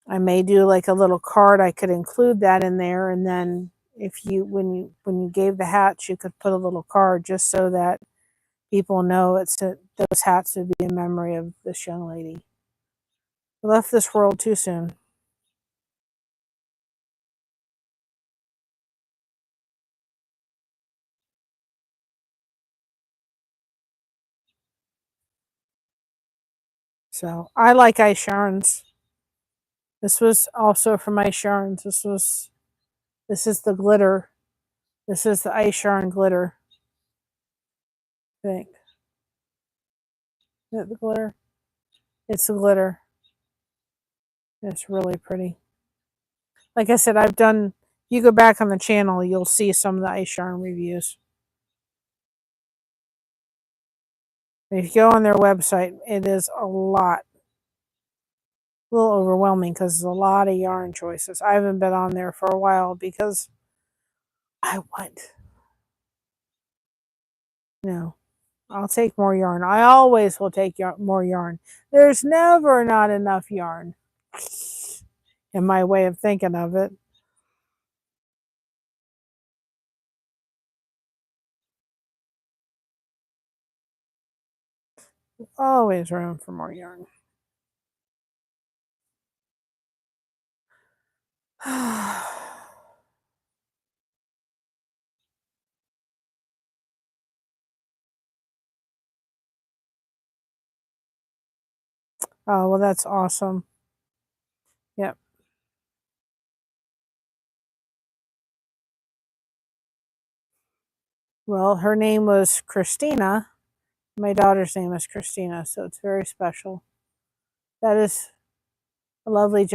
[SPEAKER 1] I may do like a little card. I could include that in there, and then if you when you gave the hats, you could put a little card just so that people know those hats would be in memory of this young lady who left this world too soon. So I like ice yarns. This was also from ice yarns. This is the glitter. This is the ice yarn glitter thing. Is it the glitter? It's the glitter. It's really pretty. Like I said, you go back on the channel, you'll see some of the ice yarn reviews. If you go on their website, it is a little overwhelming because there's a lot of yarn choices. I haven't been on there for a while because I'll take more yarn. I always will take more yarn. There's never not enough yarn in my way of thinking of it. Always room for more yarn. Oh, well, that's awesome. Yep. Well, her name was Christina. My daughter's name is Christina, so it's very special. That is a lovely,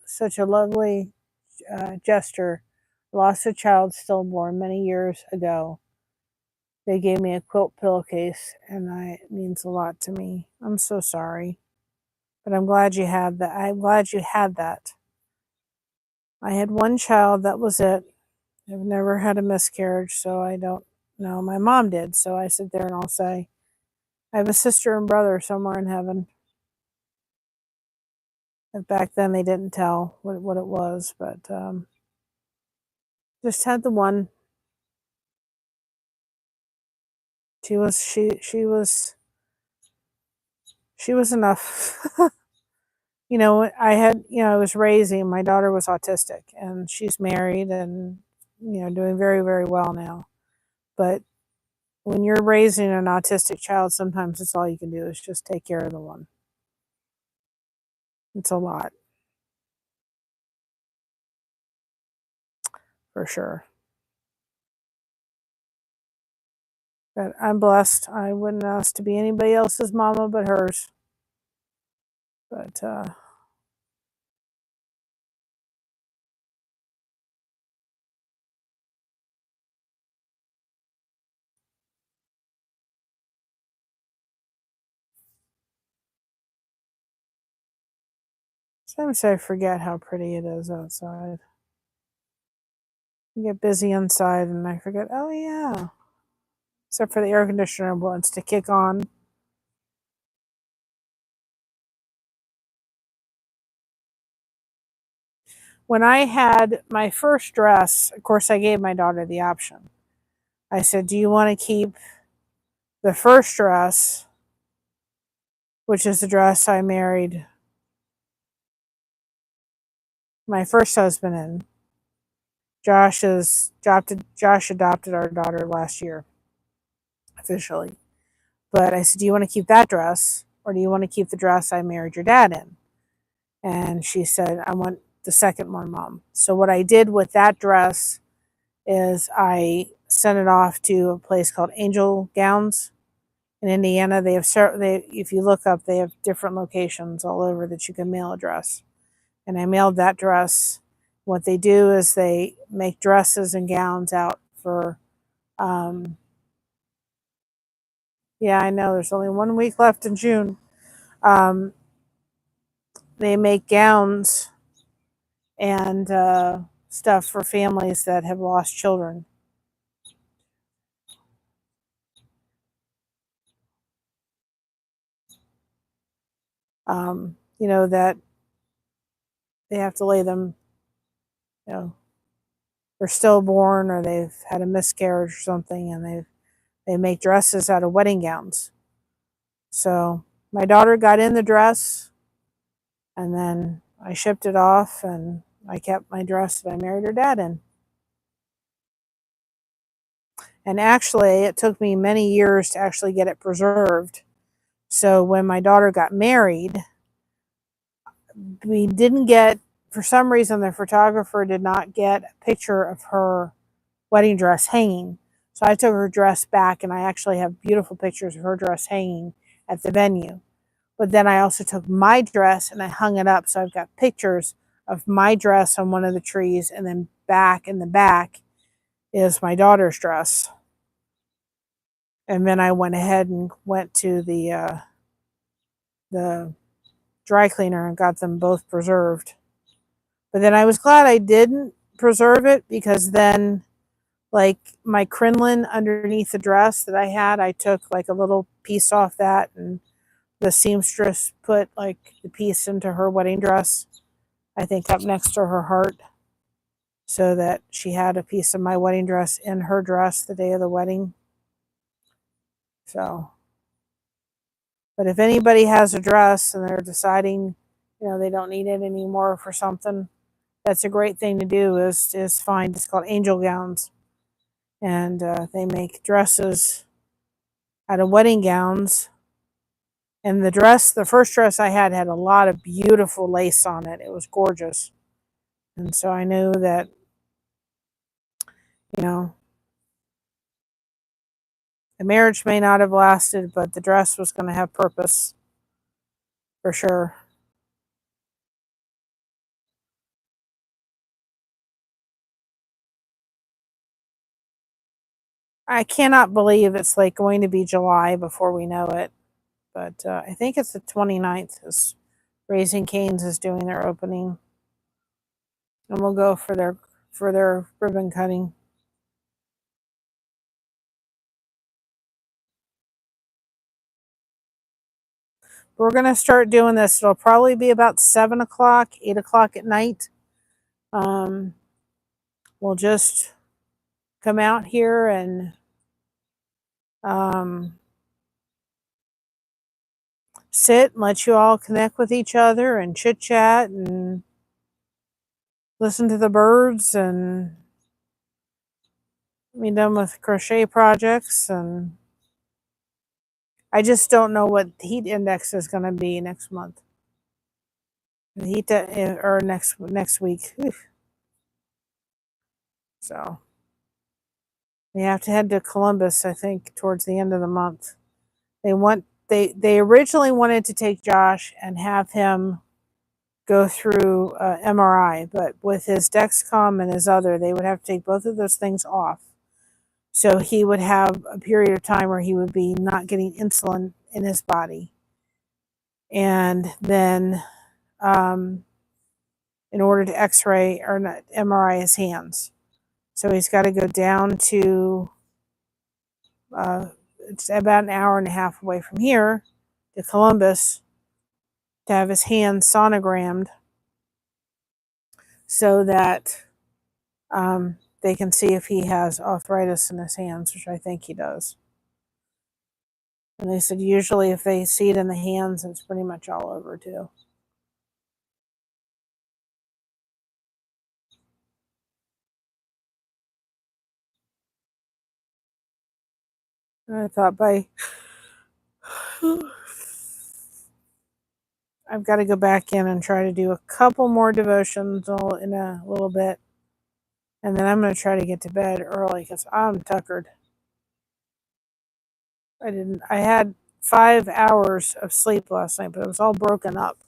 [SPEAKER 1] such a lovely gesture. Lost a child stillborn many years ago. They gave me a quilt pillowcase, and it means a lot to me. I'm so sorry, but I'm glad you had that. I'm glad you had that. I had one child, that was it. I've never had a miscarriage, so I don't know. My mom did, so I sit there and I'll say, I have a sister and brother somewhere in heaven. And back then they didn't tell what it was, but just had the one. She was enough. I was raising, my daughter was autistic and she's married and, doing very, very well now. But when you're raising an autistic child, sometimes it's all you can do is just take care of the one. It's a lot. For sure. But I'm blessed. I wouldn't ask to be anybody else's mama but hers. But sometimes I forget how pretty it is outside. I get busy inside and I forget, oh yeah. Except for the air conditioner wants to kick on. When I had my first dress, of course, I gave my daughter the option. I said, do you want to keep the first dress, which is the dress I married my first husband in? Josh adopted our daughter last year, officially. But I said, do you want to keep that dress, or do you want to keep the dress I married your dad in? And she said, I want the second one, Mom. So what I did with that dress is I sent it off to a place called Angel Gowns in Indiana. They have if you look up, they have different locations all over that you can mail a dress. And I mailed that dress. What they do is they make dresses and gowns out for, yeah, I know there's only 1 week left in June. Um, they make gowns and stuff for families that have lost children. You know, that they have to lay them, you know, they're stillborn or they've had a miscarriage or something, and they make dresses out of wedding gowns. So my daughter got in the dress, and then I shipped it off, and I kept my dress that I married her dad in. And actually, it took me many years to actually get it preserved. So when my daughter got married, we didn't get, for some reason, the photographer did not get a picture of her wedding dress hanging. So I took her dress back, and I actually have beautiful pictures of her dress hanging at the venue. But then I also took my dress and I hung it up. So I've got pictures of my dress on one of the trees, and then back in the back is my daughter's dress. And then I went ahead and went to the dry cleaner and got them both preserved. But then I was glad I didn't preserve it, because then, like, my crinoline underneath the dress that I had, I took like a little piece off that, and the seamstress put like the piece into her wedding dress, I think up next to her heart, so that she had a piece of my wedding dress in her dress the day of the wedding. So, but if anybody has a dress and they're deciding, you know, they don't need it anymore for something, that's a great thing to do is find, it's called Angel Gowns. And they make dresses out of wedding gowns. And the first dress I had a lot of beautiful lace on it. It was gorgeous. And so I knew that, you know, the marriage may not have lasted, but the dress was going to have purpose for sure. I cannot believe it's like going to be July before we know it. But I think it's the 29th is Raising Cane's is doing their opening. And we'll go for their ribbon cutting. We're going to start doing this. It'll probably be about 7 o'clock, 8 o'clock at night. We'll just come out here and sit and let you all connect with each other and chit chat and listen to the birds, and be done with crochet projects. And I just don't know what the heat index is going to be next month. The heat or next week. So They have to head to Columbus, I think, towards the end of the month. They originally wanted to take Josh and have him go through MRI, but with his Dexcom and his other, they would have to take both of those things off. So he would have a period of time where he would be not getting insulin in his body. And then in order to x-ray or not, MRI his hands. So he's got to go down to, it's about an hour and a half away from here, to Columbus, to have his hands sonogrammed so that they can see if he has arthritis in his hands, which I think he does. And they said usually if they see it in the hands, it's pretty much all over too. And I thought I've got to go back in and try to do a couple more devotions in a little bit. And then I'm going to try to get to bed early because I'm tuckered. I had 5 hours of sleep last night, but it was all broken up.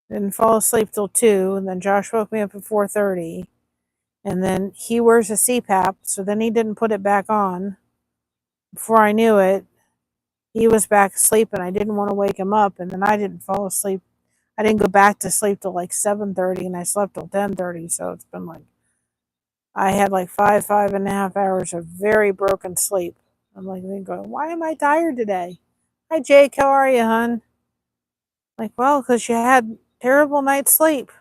[SPEAKER 1] Didn't fall asleep till 2, and then Josh woke me up at 4:30. And then he wears a CPAP, so then he didn't put it back on. Before I knew it, he was back asleep, and I didn't want to wake him up, and then I didn't fall asleep. I didn't go back to sleep till like 7:30, and I slept till 10:30, so it's been like, I had like 5.5 hours of very broken sleep. I'm like going, why am I tired today? Hi, Jake, how are you, hon? Like, well, because you had terrible night's sleep.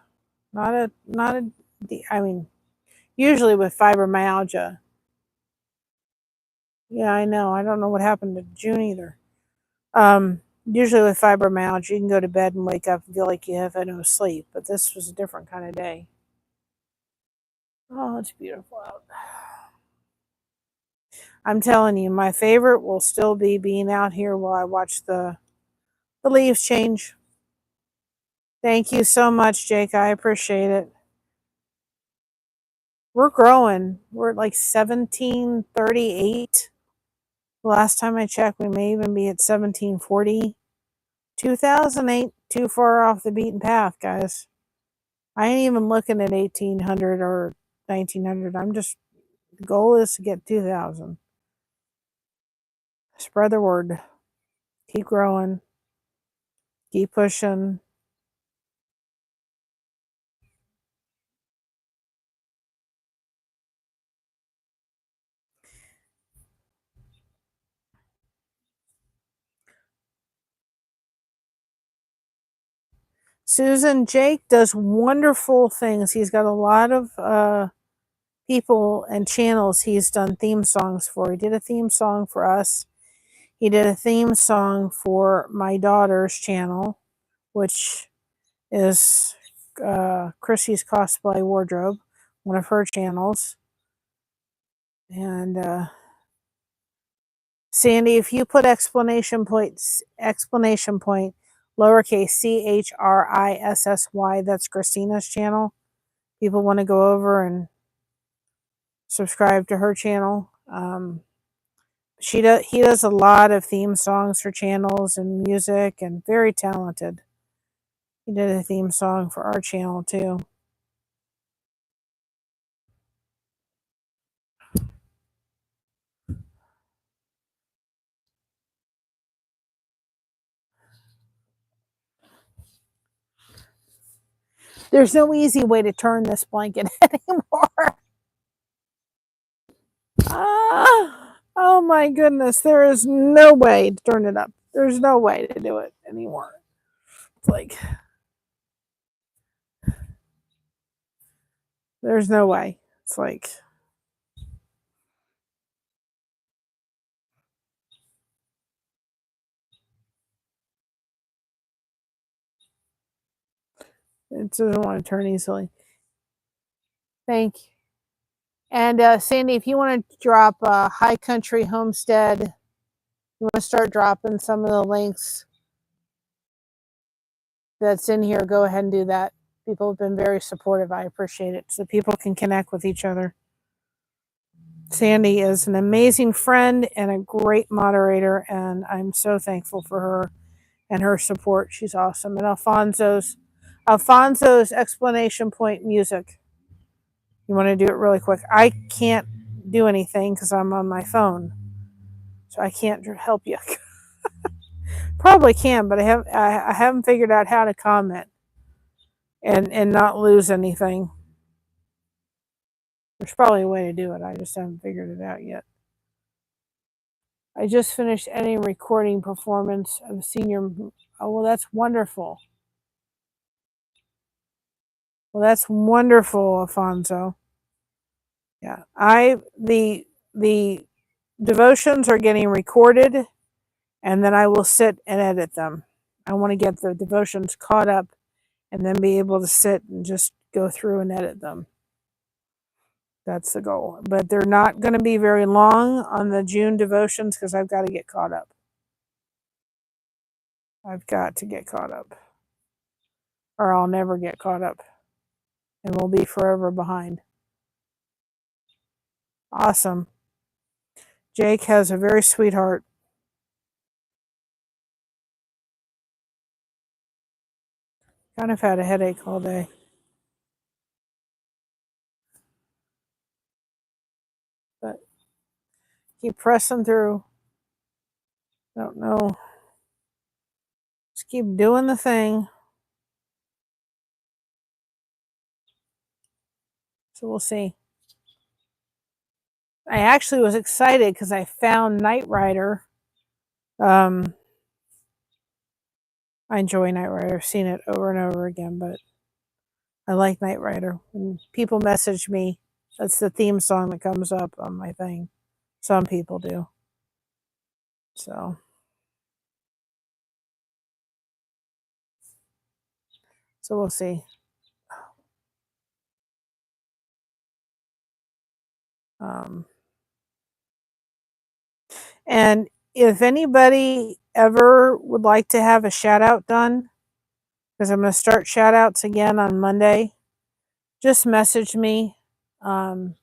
[SPEAKER 1] I mean, usually with fibromyalgia. Yeah, I know. I don't know what happened to June either. Usually with fibromyalgia, you can go to bed and wake up and feel like you have had no sleep, but this was a different kind of day. Oh, it's beautiful out. I'm telling you, my favorite will still be being out here while I watch the leaves change. Thank you so much, Jake. I appreciate it. We're growing. We're at like 1738. Last time I checked, we may even be at 1740. 2008, too far off the beaten path, guys. I ain't even looking at 1800 or 1900. The goal is to get 2000. Spread the word. Keep growing. Keep pushing. Susan, Jake does wonderful things. He's got a lot of people and channels he's done theme songs for. He did a theme song for us. He did a theme song for my daughter's channel, which is Chrissy's Cosplay Wardrobe, one of her channels. And Sandy, if you put exclamation point, lowercase CHRISSY, that's Christina's channel. People want to go over and subscribe to her channel. He does a lot of theme songs for channels and music, and very talented. He did a theme song for our channel too. There's no easy way to turn this blanket anymore. Oh my goodness. There is no way to turn it up. There's no way to do it anymore. It's like, there's no way. It's like, it doesn't want to turn easily. Thank you. And Sandy, if you want to drop High Country Homestead, you want to start dropping some of the links that's in here, go ahead and do that. People have been very supportive. I appreciate it. So people can connect with each other. Sandy is an amazing friend and a great moderator, and I'm so thankful for her and her support. She's awesome. And Alfonso's explanation point music. You want to do it really quick? I can't do anything because I'm on my phone, so I can't help you. Probably can, but I haven't figured out how to comment and not lose anything. There's probably a way to do it. I just haven't figured it out yet. I just finished editing recording performance of senior. Oh, well, that's wonderful. Well, that's wonderful, Alfonso. Yeah, the devotions are getting recorded, and then I will sit and edit them. I want to get the devotions caught up, and then be able to sit and just go through and edit them. That's the goal. But they're not going to be very long on the June devotions because I've got to get caught up. I've got to get caught up, or I'll never get caught up, and we'll be forever behind. Awesome. Jake has a very sweet heart. Kind of had a headache all day. But keep pressing through. Don't know. Just keep doing the thing. So we'll see. I actually was excited because I found Knight Rider. I enjoy Knight Rider. I've seen it over and over again, but I like Knight Rider. When people message me, that's the theme song that comes up on my thing. Some people do. So we'll see. And if anybody ever would like to have a shout out done, because I'm going to start shout outs again on Monday, just message me. And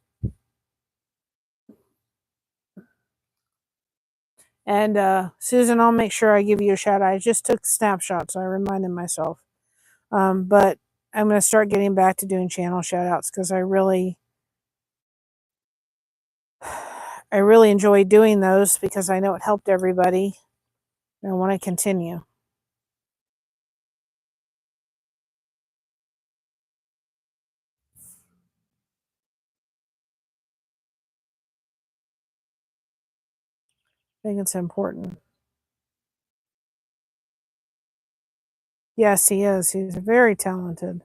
[SPEAKER 1] Susan, I'll make sure I give you a shout out. I just took snapshots, so I reminded myself. But I'm going to start getting back to doing channel shout outs because I really enjoy doing those because I know it helped everybody. And I want to continue. I think it's important. Yes, he is. He's very talented.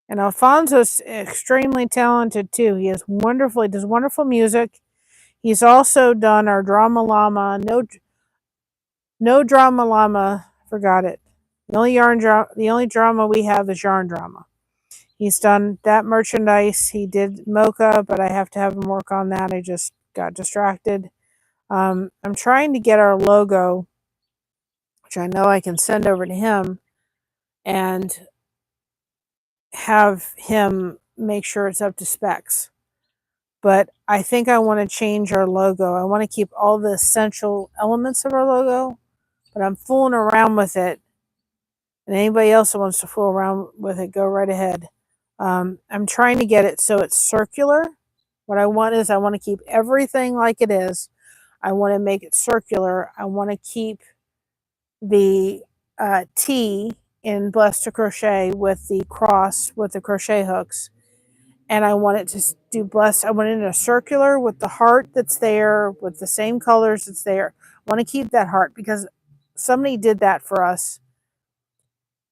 [SPEAKER 1] And Alfonso's extremely talented too. He does wonderful music. He's also done our Drama Llama. No Drama Llama. Forgot it. The only drama we have is Yarn Drama. He's done that merchandise. He did Mocha, but I have to have him work on that. I just got distracted. I'm trying to get our logo, which I know I can send over to him, and have him make sure it's up to specs. But I think I want to change our logo. I want to keep all the essential elements of our logo, but I'm fooling around with it. And anybody else that wants to fool around with it, go right ahead. I'm trying to get it so it's circular. What I want is I want to keep everything like it is. I want to make it circular. I want to keep the T in Blessed to Crochet with the cross with the crochet hooks. And I want it to do blessed. I want it in a circular with the heart that's there, with the same colors that's there. I want to keep that heart because somebody did that for us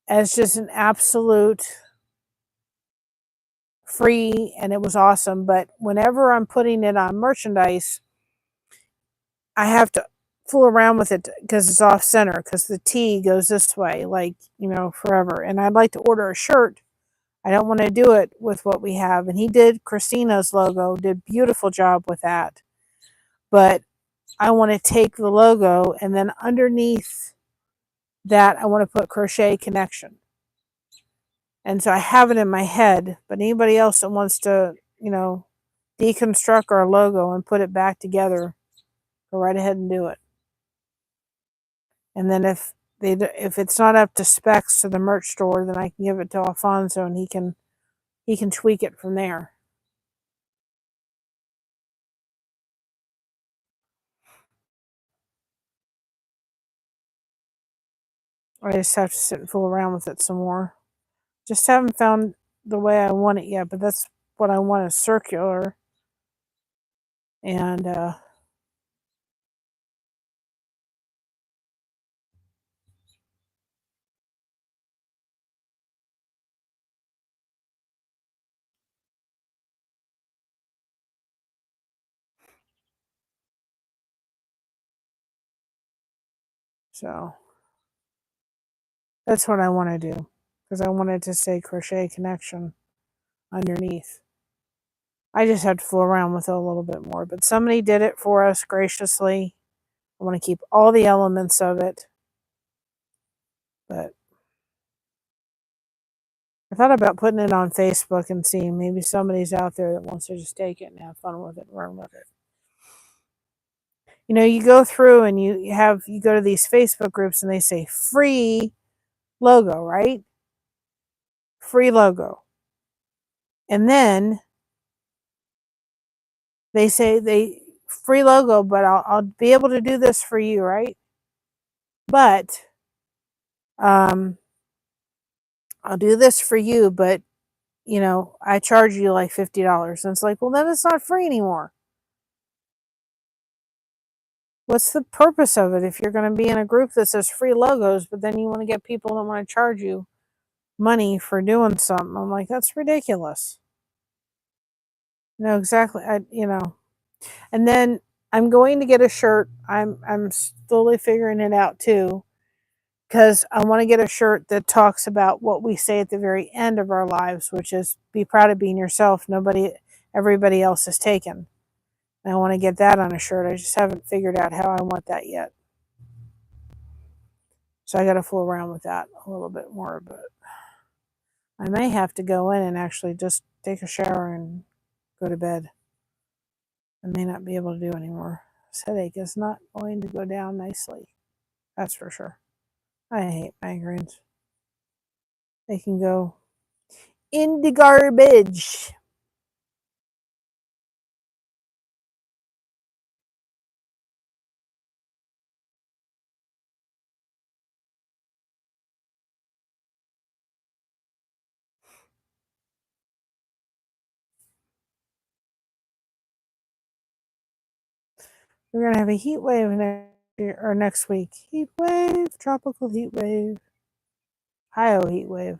[SPEAKER 1] as just an absolute free, and it was awesome. But whenever I'm putting it on merchandise, I have to fool around with it because it's off center because the T goes this way, like, forever. And I'd like to order a shirt I don't want to do it with what we have. And he did Christina's logo, did beautiful job with that. But I want to take the logo and then underneath that I want to put Crochet Connection. And so I have it in my head, but anybody else that wants to, deconstruct our logo and put it back together, go right ahead and do it. And then if it's not up to specs to the merch store, then I can give it to Alfonso and he can tweak it from there. I just have to sit and fool around with it some more. Just haven't found the way I want it yet, but that's what I want, is circular. And so that's what I want to do, because I wanted to say Crochet Connection underneath. I just have to fool around with it a little bit more, but somebody did it for us graciously. I want to keep all the elements of it, but I thought about putting it on Facebook and seeing maybe somebody's out there that wants to just take it and have fun with it and run with it. You go through and you go to these Facebook groups and they say free logo, right? Free logo. And then they say free logo, but I'll be able to do this for you, right? But I'll do this for you, but I charge you like $50. And it's like, well, then it's not free anymore. What's the purpose of it if you're going to be in a group that says free logos, but then you want to get people that want to charge you money for doing something? I'm like, that's ridiculous. No, exactly. And then I'm going to get a shirt. I'm slowly figuring it out too, because I want to get a shirt that talks about what we say at the very end of our lives, which is be proud of being yourself. Everybody else is taken. And I want to get that on a shirt. I just haven't figured out how I want that yet. So I got to fool around with that a little bit more, but I may have to go in and actually just take a shower and go to bed. I may not be able to do anymore. This headache is not going to go down nicely. That's for sure. I hate migraines. They can go in the garbage. We're going to have a heat wave next week. Heat wave, tropical heat wave, Ohio heat wave.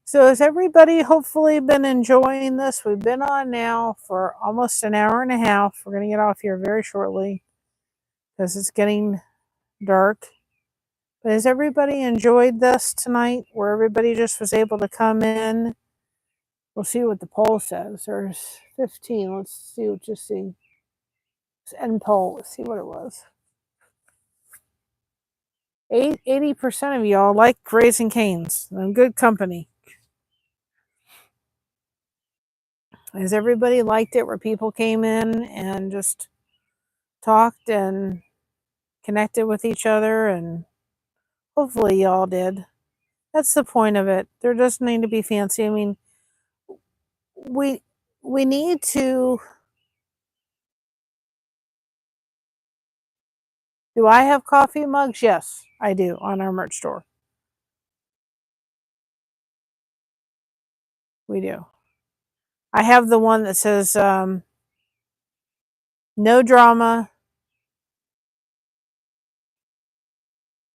[SPEAKER 1] So has everybody hopefully been enjoying this? We've been on now for almost an hour and a half. We're going to get off here very shortly because it's getting dark. But has everybody enjoyed this tonight, where everybody just was able to come in? We'll see what the poll says. There's 15. Let's see what you see. End poll. Let's see what it was. 80% of y'all like Raising Cane's. I'm good company. Has everybody liked it, where people came in and just talked and connected with each other? And hopefully y'all did. That's the point of it. There doesn't need to be fancy. I mean, we need to. Do I have coffee mugs? Yes, I do, on our merch store. We do. I have the one that says no drama.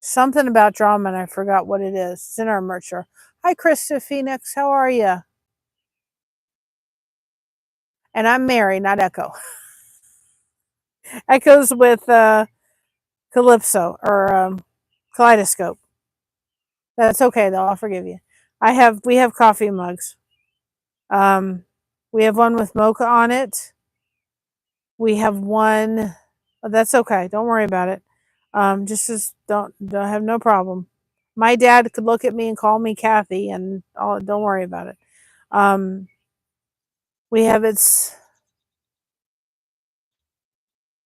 [SPEAKER 1] Something about drama, and I forgot what it is. It's in our merch store. Hi, Krista Phoenix. How are you? And I'm Mary, not Echo. Echo's with Calypso or kaleidoscope. That's okay though. I'll forgive you. We have coffee mugs. We have one with mocha on it. We have one. Oh, that's okay. Don't worry about it. Just don't have no problem. My dad could look at me and call me Kathy, and don't worry about it. We have its.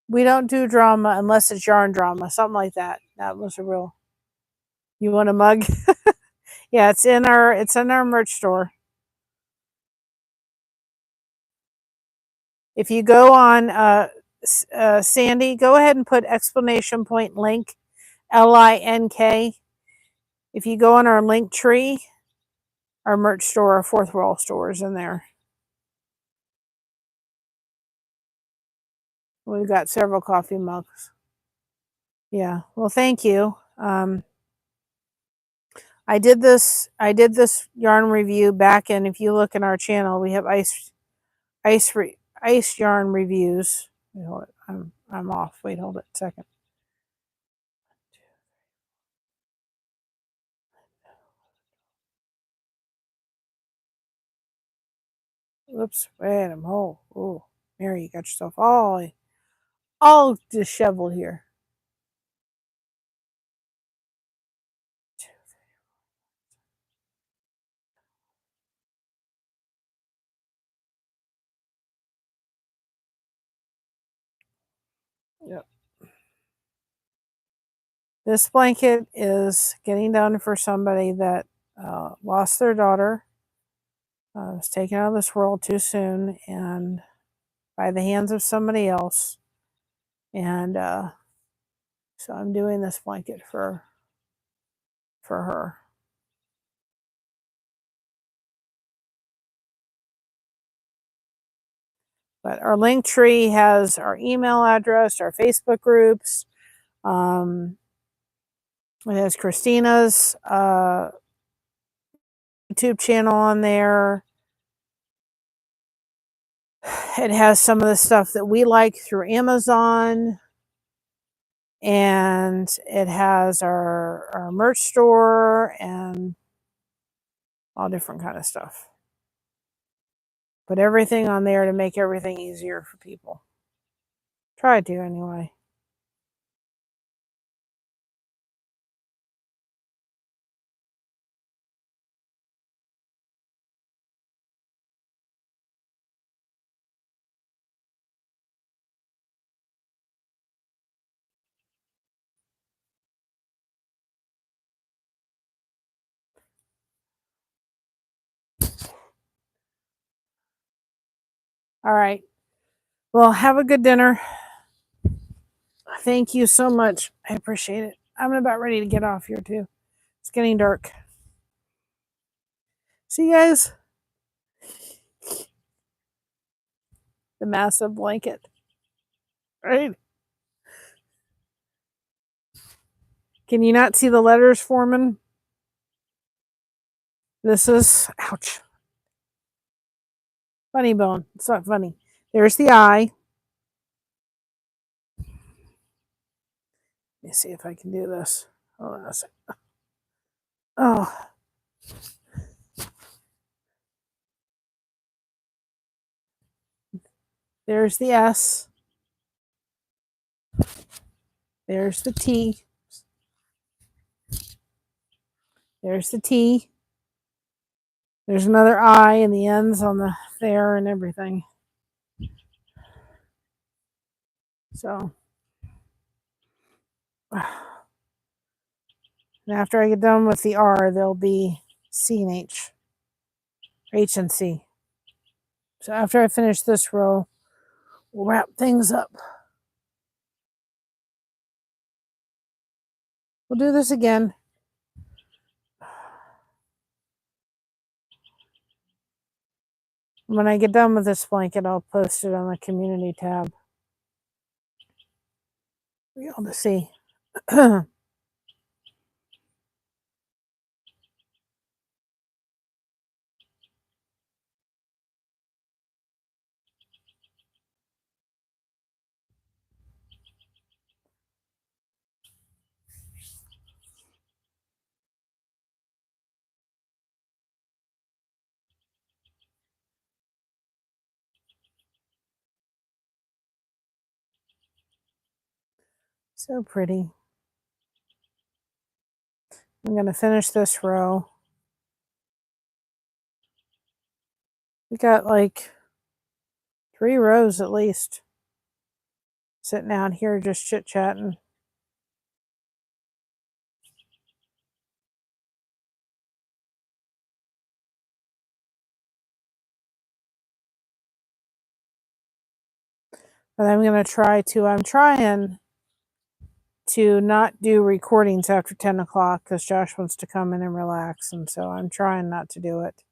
[SPEAKER 1] We don't do drama unless it's yarn drama, something like that. That was a real. You want a mug? Yeah, it's in our merch store. If you go on Sandy, go ahead and put exclamation point link LINK. If you go on our link tree, our merch store, our Fourth Wall store is in there. We've got several coffee mugs. Yeah. Well, thank you. I did this yarn review back in. If you look in our channel, we have ice yarn reviews. Wait, hold it. I'm off. Wait, hold it a second. Whoops. Wait, I'm oh, Mary, you got yourself all disheveled here. Yep. This blanket is getting done for somebody that lost their daughter, was taken out of this world too soon, and by the hands of somebody else. And so I'm doing this blanket for her. But our link tree has our email address, our Facebook groups. It has Christina's YouTube channel on there. It has some of the stuff that we like through Amazon. And it has our merch store and all different kind of stuff. Put everything on there to make everything easier for people. Try to anyway. All right. Well, have a good dinner. Thank you so much. I appreciate it. I'm about ready to get off here too. It's getting dark. See you guys. The massive blanket. Right? Can you not see the letters forming? This is, ouch. Funny bone. It's not funny. There's the eye. Let me see if I can do this. Hold on a second. Oh. There's the S. There's the T. There's the T. There's another I and the ends on the there and everything. So, and after I get done with the R, there'll be C and H and C. So after I finish this row, we'll wrap things up. We'll do this again. When I get done with this blanket, I'll post it on the community tab for y'all to see. So pretty. I'm going to finish this row. We got like 3 rows at least. Sitting out here just chit-chatting. But I'm going to try to, I'm trying to not do recordings after 10 o'clock because Josh wants to come in and relax. And so I'm trying not to do it.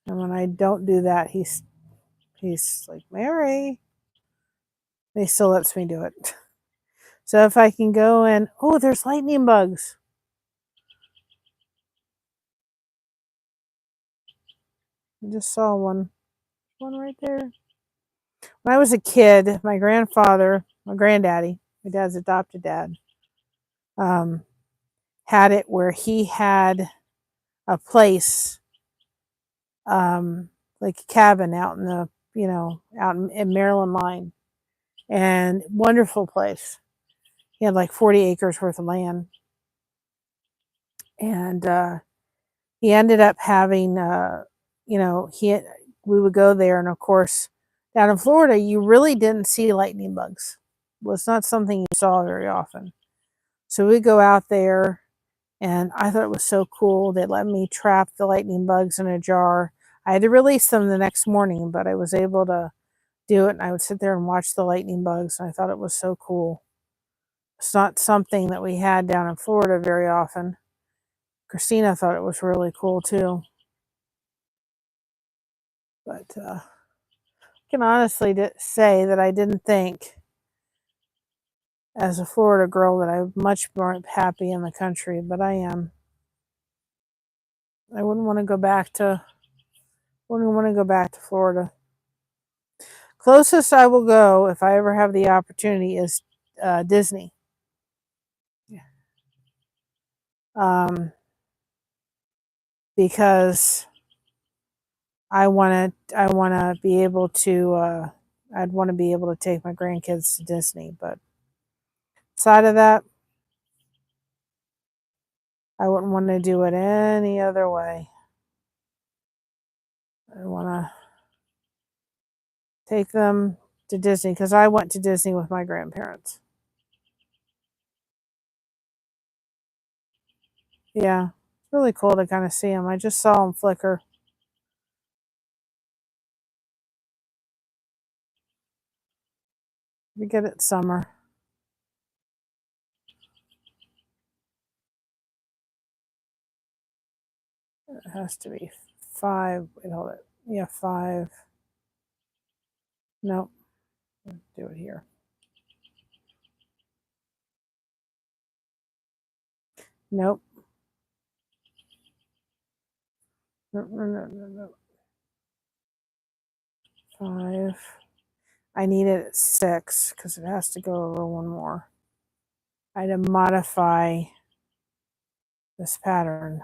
[SPEAKER 1] And when I don't do that, he's like, Mary. He still lets me do it. So if I can go and, oh, there's lightning bugs. I just saw one. One right there. When I was a kid, my grandfather, my granddaddy, my dad's adopted dad, had it where he had a place, like a cabin out in the, out in Maryland line, and wonderful place. He had like 40 acres worth of land, and he ended up having, we would go there, and of course, down in Florida, you really didn't see lightning bugs. It was not something you saw very often. So we'd go out there, and I thought it was so cool. They let me trap the lightning bugs in a jar. I had to release them the next morning, but I was able to do it, and I would sit there and watch the lightning bugs, and I thought it was so cool. It's not something that we had down in Florida very often. Christina thought it was really cool too. But I can honestly say that I didn't think, as a Florida girl, that I'm much more happy in the country, but I am. I wouldn't want to go back to Florida. Closest I will go, if I ever have the opportunity, is Disney. Because I want to be able to. I'd want to be able to take my grandkids to Disney, but outside of that, I wouldn't want to do it any other way. I want to take them to Disney because I went to Disney with my grandparents. Yeah, it's really cool to kind of see them. I just saw them flicker. We get it summer. It has to be 5. Wait, hold it. Yeah, 5. Nope. Do it here. Nope. No. 5. I need it at 6 because it has to go over one more. I had to modify this pattern.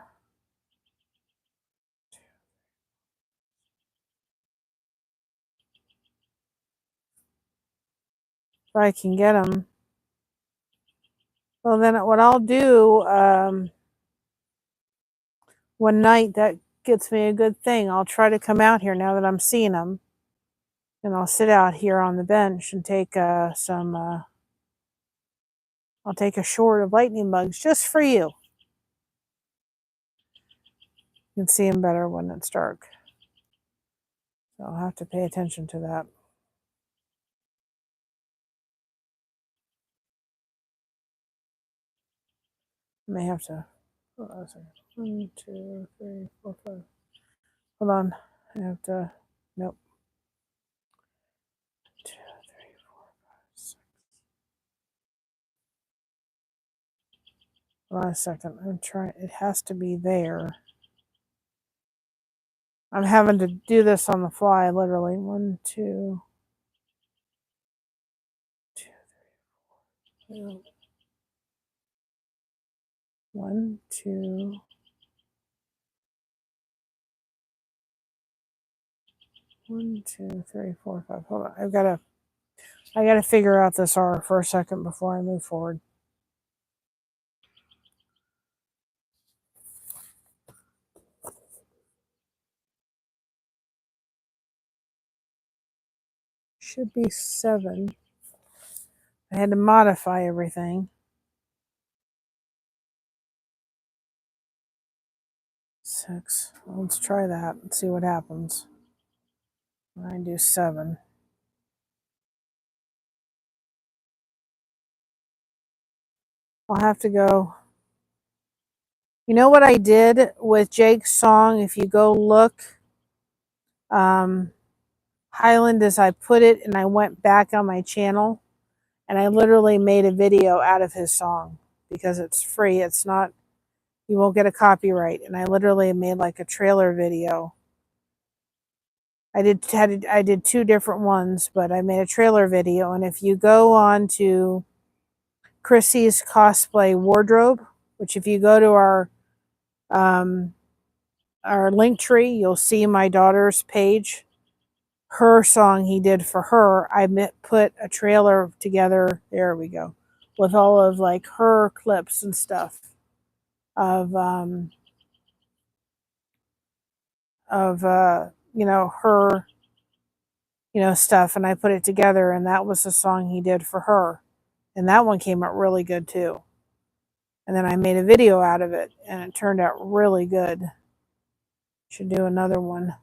[SPEAKER 1] If I can get them. Well, then what I'll do one night, that gets me a good thing. I'll try to come out here now that I'm seeing them. And I'll sit out here on the bench and take I'll take a short of lightning bugs just for you. You can see them better when it's dark. So I'll have to pay attention to that. I may have to, hold on a second. 1, 2, 3, 4, 5. Hold on. I have to, nope. 2, 3, 4, 5, 6. Hold on a second. I'm trying, it has to be there. I'm having to do this on the fly, literally. 1, 2, 2, 3, 4. 1, 2. 1, 2, 3, 4, 5. Hold on. I've got to I got to figure out this R for a second before I move forward. Should be 7. I had to modify everything. 6. Let's try that and see what happens. I do 7. I'll have to go. You know what I did with Jake's song? If you go look, Highland, is I put it and I went back on my channel and I literally made a video out of his song because it's free. It's not, you won't get a copyright. And I literally made like a trailer video. I did 2 different ones, but I made a trailer video. And if you go on to Chrissy's Cosplay Wardrobe, which if you go to our link tree, you'll see my daughter's page. Her song he did for her, I put a trailer together. There we go, with all of like her clips and stuff of you know, her, you know, stuff, and I put it together, and that was the song he did for her, and that one came out really good too. And then I made a video out of it, and it turned out really good. Should do another one,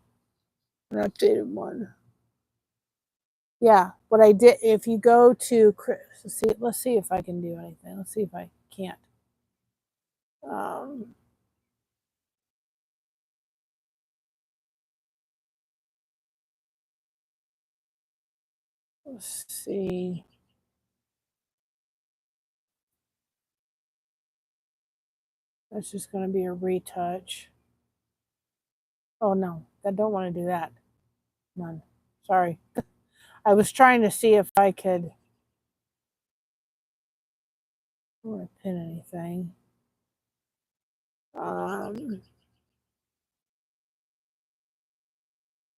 [SPEAKER 1] an updated one. Yeah, what I did, if you go to, let's see if I can do anything. Let's see if I can't. Let's see. That's just going to be a retouch. Oh no, I don't want to do that. None. Sorry. I was trying to see if I could. I don't want to pin anything.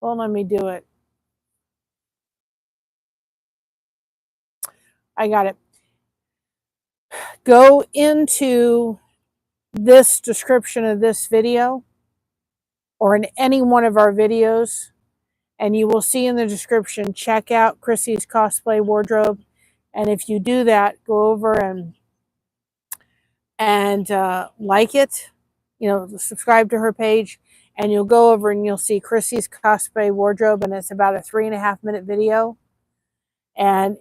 [SPEAKER 1] Well, let me do it. I got it. Go into this description of this video or in any one of our videos, and you will see in the description, check out Chrissy's Cosplay Wardrobe. And if you do that, go over and like it, you know, subscribe to her page, and you'll go over and you'll see Chrissy's Cosplay Wardrobe, and it's about a 3.5-minute video. And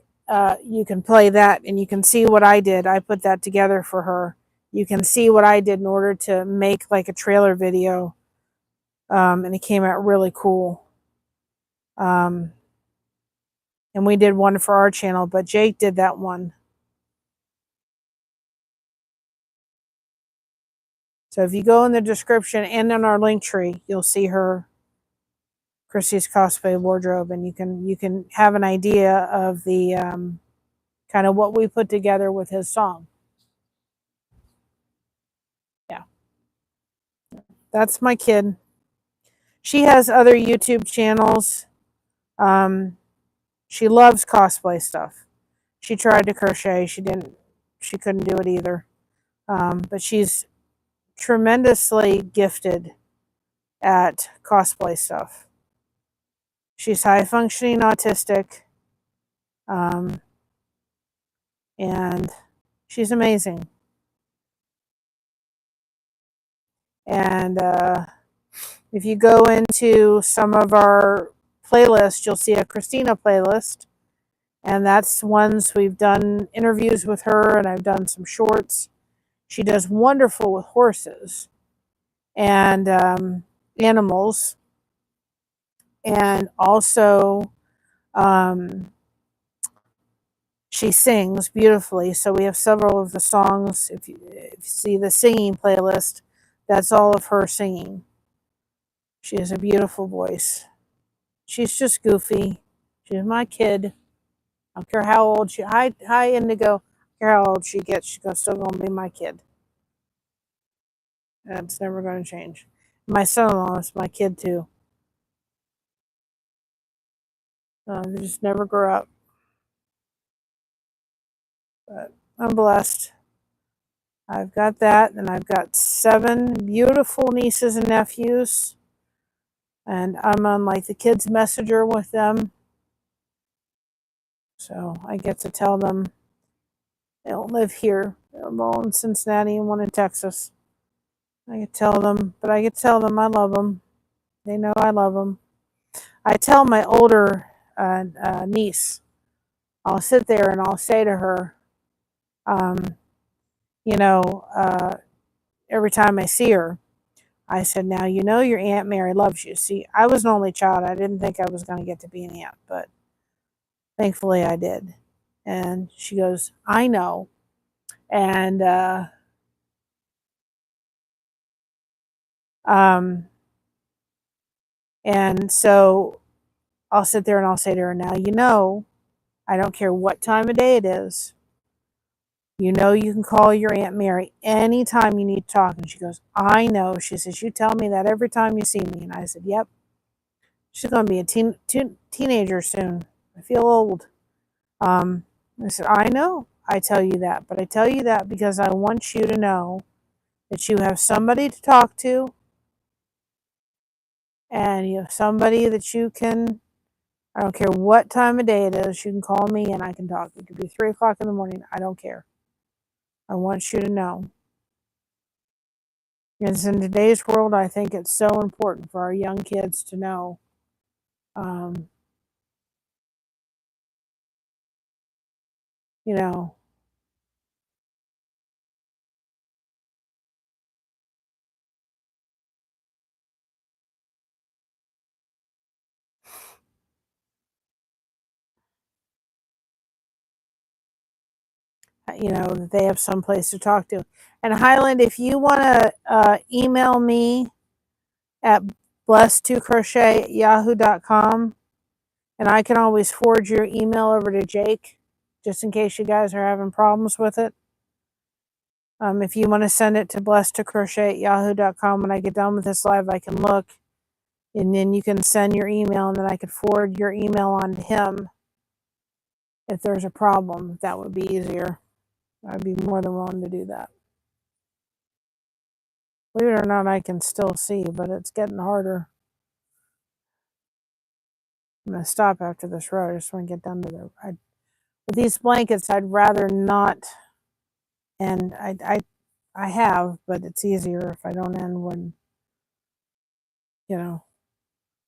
[SPEAKER 1] you can play that and you can see what I did. I put that together for her. You can see what I did in order to make like a trailer video. And it came out really cool. And we did one for our channel, but Jake did that one. So if you go in the description and in our link tree, you'll see her Chrissy's Cosplay Wardrobe, and you can have an idea of the kind of what we put together with his song. Yeah, that's my kid. She has other YouTube channels. She loves cosplay stuff. She tried to crochet. She couldn't do it either. But she's tremendously gifted at cosplay stuff. She's high functioning autistic. And she's amazing. And if you go into some of our playlists, you'll see a Christina playlist. And that's ones we've done interviews with her, and I've done some shorts. She does wonderful with horses and animals. And also, she sings beautifully. So we have several of the songs. If you see the singing playlist, that's all of her singing. She has a beautiful voice. She's just goofy. She's my kid. I don't care how old she. Hi, Indigo. I don't care how old she gets. She's still going to be my kid. That's never going to change. My son-in-law is my kid too. They just never grow up. But I'm blessed. I've got that, and I've got 7 beautiful nieces and nephews, and I'm on like the kids messenger with them, so I get to tell them they don't live here. They're all in Cincinnati and one in Texas. I get to tell them, but I get to tell them I love them. They know I love them. I tell my older niece, I'll sit there and I'll say to her, um, you know, every time I see her, I said, now, you know, your Aunt Mary loves you. See, I was an only child. I didn't think I was going to get to be an aunt, but thankfully I did. And she goes, I know. And, um, and so I'll sit there and I'll say to her, now, you know, I don't care what time of day it is. You know, you can call your Aunt Mary anytime you need to talk. And she goes, I know. She says, you tell me that every time you see me. And I said, yep. She's going to be a teenager soon. I feel old. I said, I know I tell you that, but I tell you that because I want you to know that you have somebody to talk to, and you have somebody that you can, I don't care what time of day it is, you can call me and I can talk. It could be 3 o'clock in the morning. I don't care. I want you to know. Because in today's world, I think it's so important for our young kids to know, um, you know, that they have some place to talk to. And Highland, if you want to email me at blessed2crochet@yahoo.com, and I can always forward your email over to Jake, just in case you guys are having problems with it. If you want to send it to blessed2crochet@yahoo.com, when I get done with this live, I can look, and then you can send your email, and then I could forward your email on to him if there's a problem. That would be easier. I'd be more than willing to do that. Believe it or not, I can still see, but it's getting harder. I'm going to stop after this row. I just want to get done to with these blankets, I'd rather not, and I have, but it's easier if I don't end when, in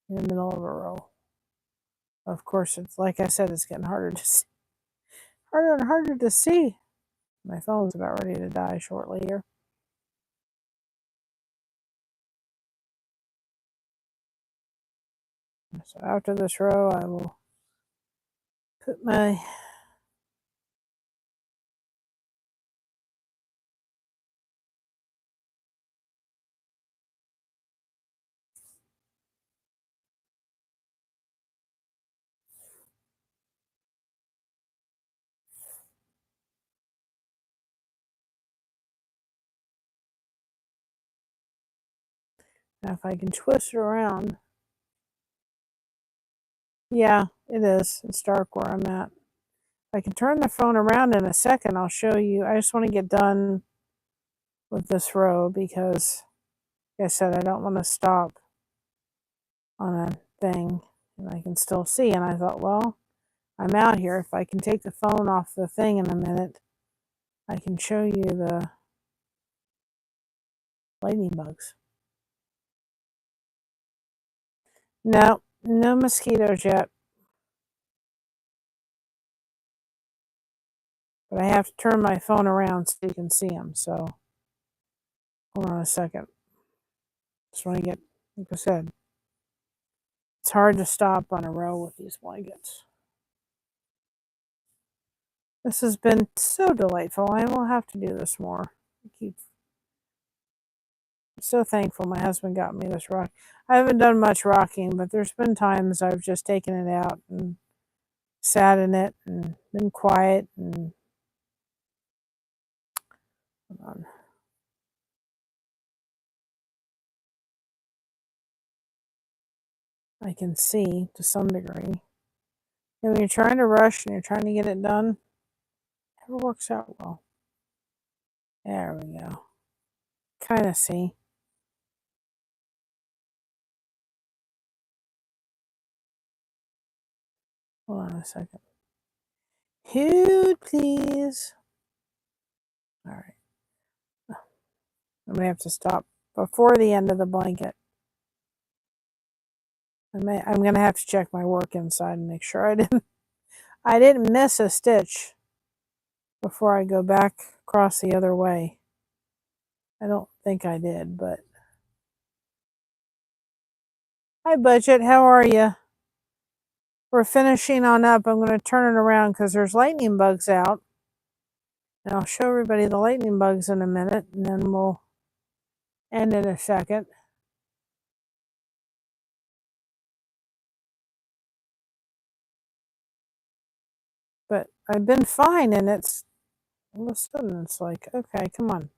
[SPEAKER 1] the middle of a row. Of course, it's like I said, it's getting harder to see, harder and harder to see. My phone's about ready to die shortly here. So after this row, I will put my now if I can twist it around. Yeah, it is. It's dark where I'm at. If I can turn the phone around in a second, I'll show you. I just want to get done with this row because, like I said, I don't want to stop on a thing and I can still see. And I thought, well, I'm out here. If I can take the phone off the thing in a minute, I can show you the lightning bugs. No, no mosquitoes yet. But I have to turn my phone around so you can see them. So hold on a second. Just want to get, like I said, it's hard to stop on a row with these blankets. This has been so delightful. I will have to do this more. I'm so thankful my husband got me this rock. I haven't done much rocking, but there's been times I've just taken it out and sat in it and been quiet and hold on. I can see to some degree. And when you're trying to rush and you're trying to get it done, Never works out well. There we go. Kind of see. Hold on a second. Hood, please. All right. I'm going to have to stop before the end of the blanket. I'm going to have to check my work inside and make sure I didn't miss a stitch before I go back across the other way. I don't think I did, but hi Budget, how are you? We're finishing on up. I'm going to turn it around because there's lightning bugs out. And I'll show everybody the lightning bugs in a minute, and then we'll end in a second. But I've been fine, and it's all of a sudden it's like, okay, come on.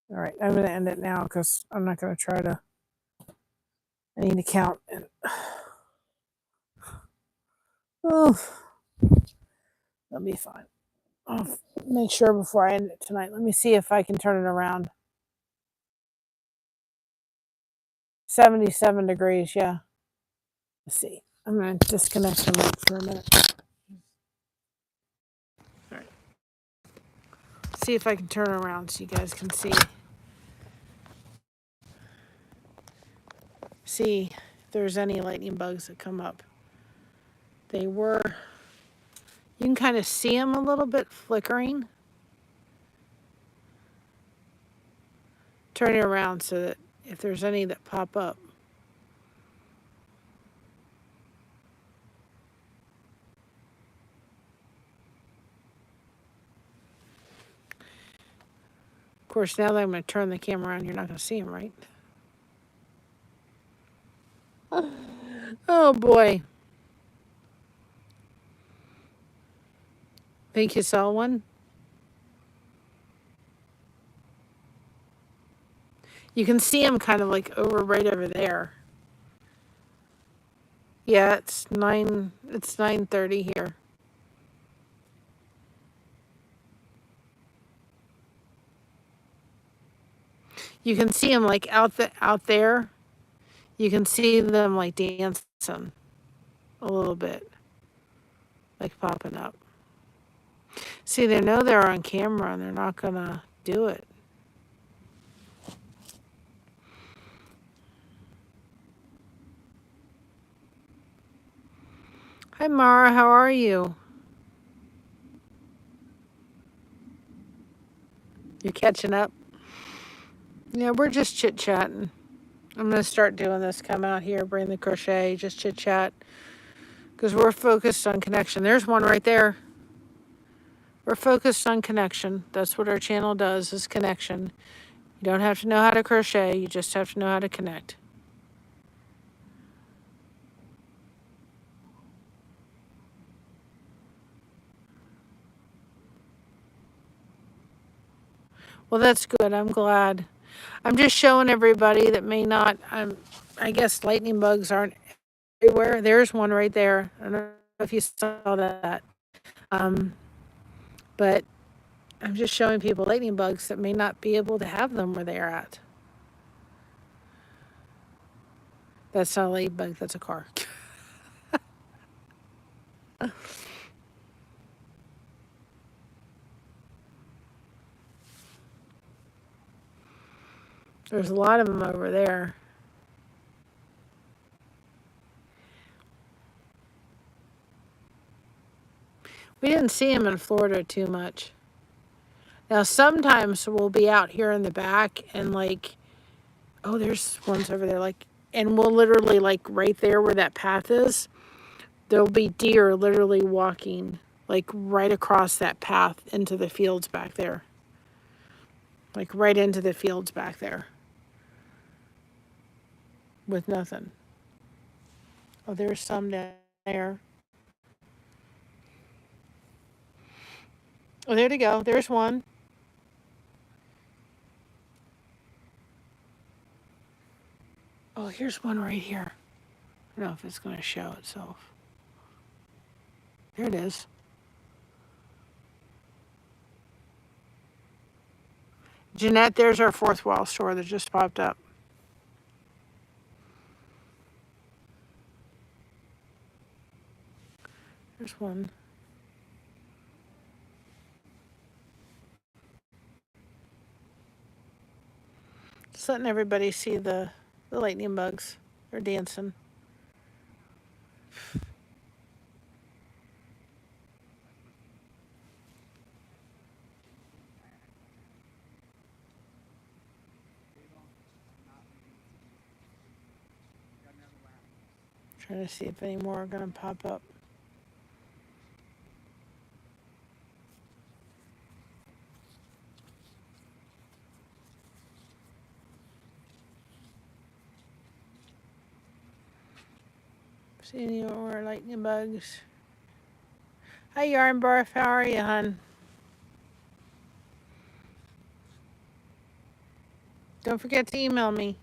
[SPEAKER 1] All right, I'm going to end it now because I'm not going to try to. I need to count. And, oh, that'll be fine. I'll make sure before I end it tonight. Let me see if I can turn it around. 77 degrees, yeah. Let's see. I'm going to disconnect the mic for a minute. All right. See if I can turn it around so you guys can see. See if there's any lightning bugs that come up. They were, you can kind of see them a little bit flickering. Turn it around so that if there's any that pop up. Of course, now that I'm going to turn the camera around, you're not going to see them, right? Oh boy. Think you saw one? You can see them kind of like right over there. Yeah, it's 9:30 here. You can see them like out there. You can see them like dancing a little bit, like popping up. See, they know they're on camera and they're not gonna do it. Hi Mara, how are you? You're catching up? Yeah, we're just chit-chatting. I'm gonna start doing this, come out here, bring the crochet, just chit-chat. Because we're focused on connection. There's one right there. We're focused on connection. That's what our channel does, is connection. You don't have to know how to crochet, you just have to know how to connect. Well, that's good. I'm glad. I'm just showing everybody that may not, I guess lightning bugs aren't everywhere. There's one right there. I don't know if you saw that. But I'm just showing people lightning bugs that may not be able to have them where they're at. That's not a lightning bug, that's a car. There's a lot of them over there. We didn't see them in Florida too much. Now, sometimes we'll be out here in the back and like, oh, there's ones over there, like, and we'll literally, like, right there where that path is, there'll be deer literally walking, like, right across that path into the fields back there. Like, right into the fields back there. With nothing. Oh, there's some down there. Oh, there they go. There's one. Oh, here's one right here. I don't know if it's going to show itself. There it is. Jeanette, there's our fourth wall store that just popped up. There's one. Just letting everybody see the lightning bugs. They're dancing. Trying to see if any more are going to pop up. See any more lightning bugs? Hi, Yarn Barf. How are you, hon? Don't forget to email me.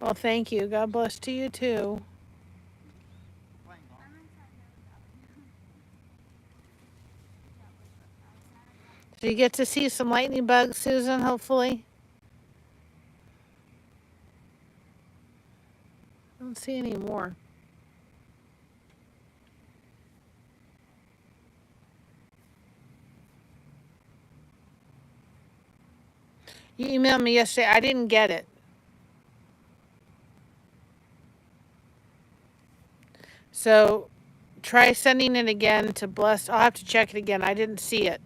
[SPEAKER 1] Well, thank you. God bless to you, too. Did you get to see some lightning bugs, Susan, hopefully? I don't see any more. You emailed me yesterday. I didn't get it. So try sending it again to Blessed. I'll have to check it again. I didn't see it.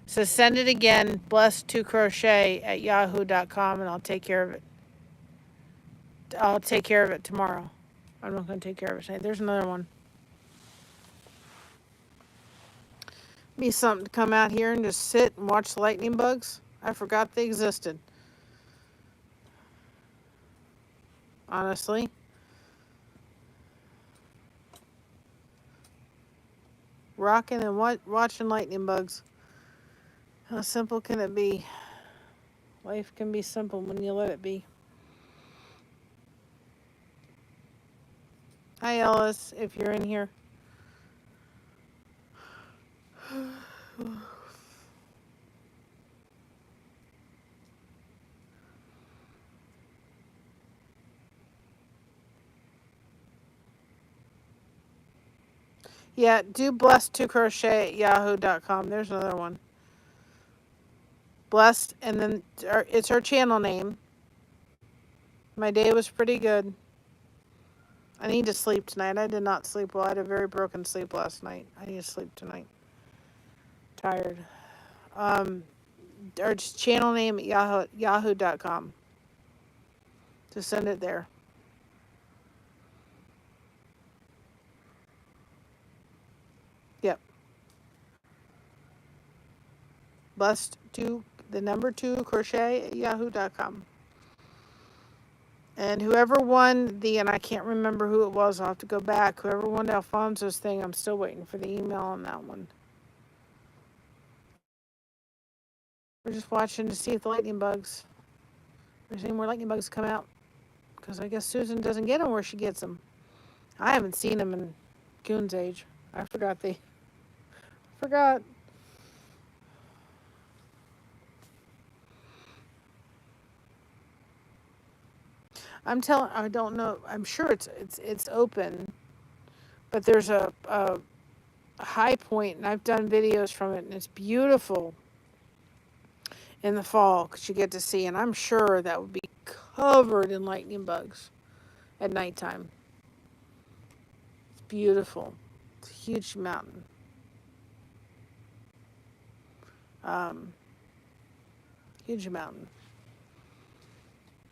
[SPEAKER 1] So send it again, blessed2crochet@yahoo.com, and I'll take care of it. I'll take care of it tomorrow. I'm not going to take care of it tonight. There's another one. Be something to come out here and just sit and watch the lightning bugs. I forgot they existed. Honestly. Rocking and watching lightning bugs. How simple can it be? Life can be simple when you let it be. Hi, Ellis, if you're in here. Yeah, do blessed2crochet@yahoo.com. There's another one. Blessed, and then it's her channel name. My day was pretty good. I need to sleep tonight. I did not sleep well. I had a very broken sleep last night. I need to sleep tonight. Tired. Our channel name at yahoo.com. Just send it there. Yep. Blessed2 crochet@yahoo.com. And whoever won and I can't remember who it was, I'll have to go back. Whoever won Alfonso's thing, I'm still waiting for the email on that one. We're just watching to see if the lightning bugs, there's any more lightning bugs come out. Because I guess Susan doesn't get them where she gets them. I haven't seen them in Goon's age. I forgot. I don't know. I'm sure it's open, but there's a high point, and I've done videos from it, and it's beautiful in the fall because you get to see, and I'm sure that would be covered in lightning bugs at nighttime. It's beautiful. It's a huge mountain. Huge mountain.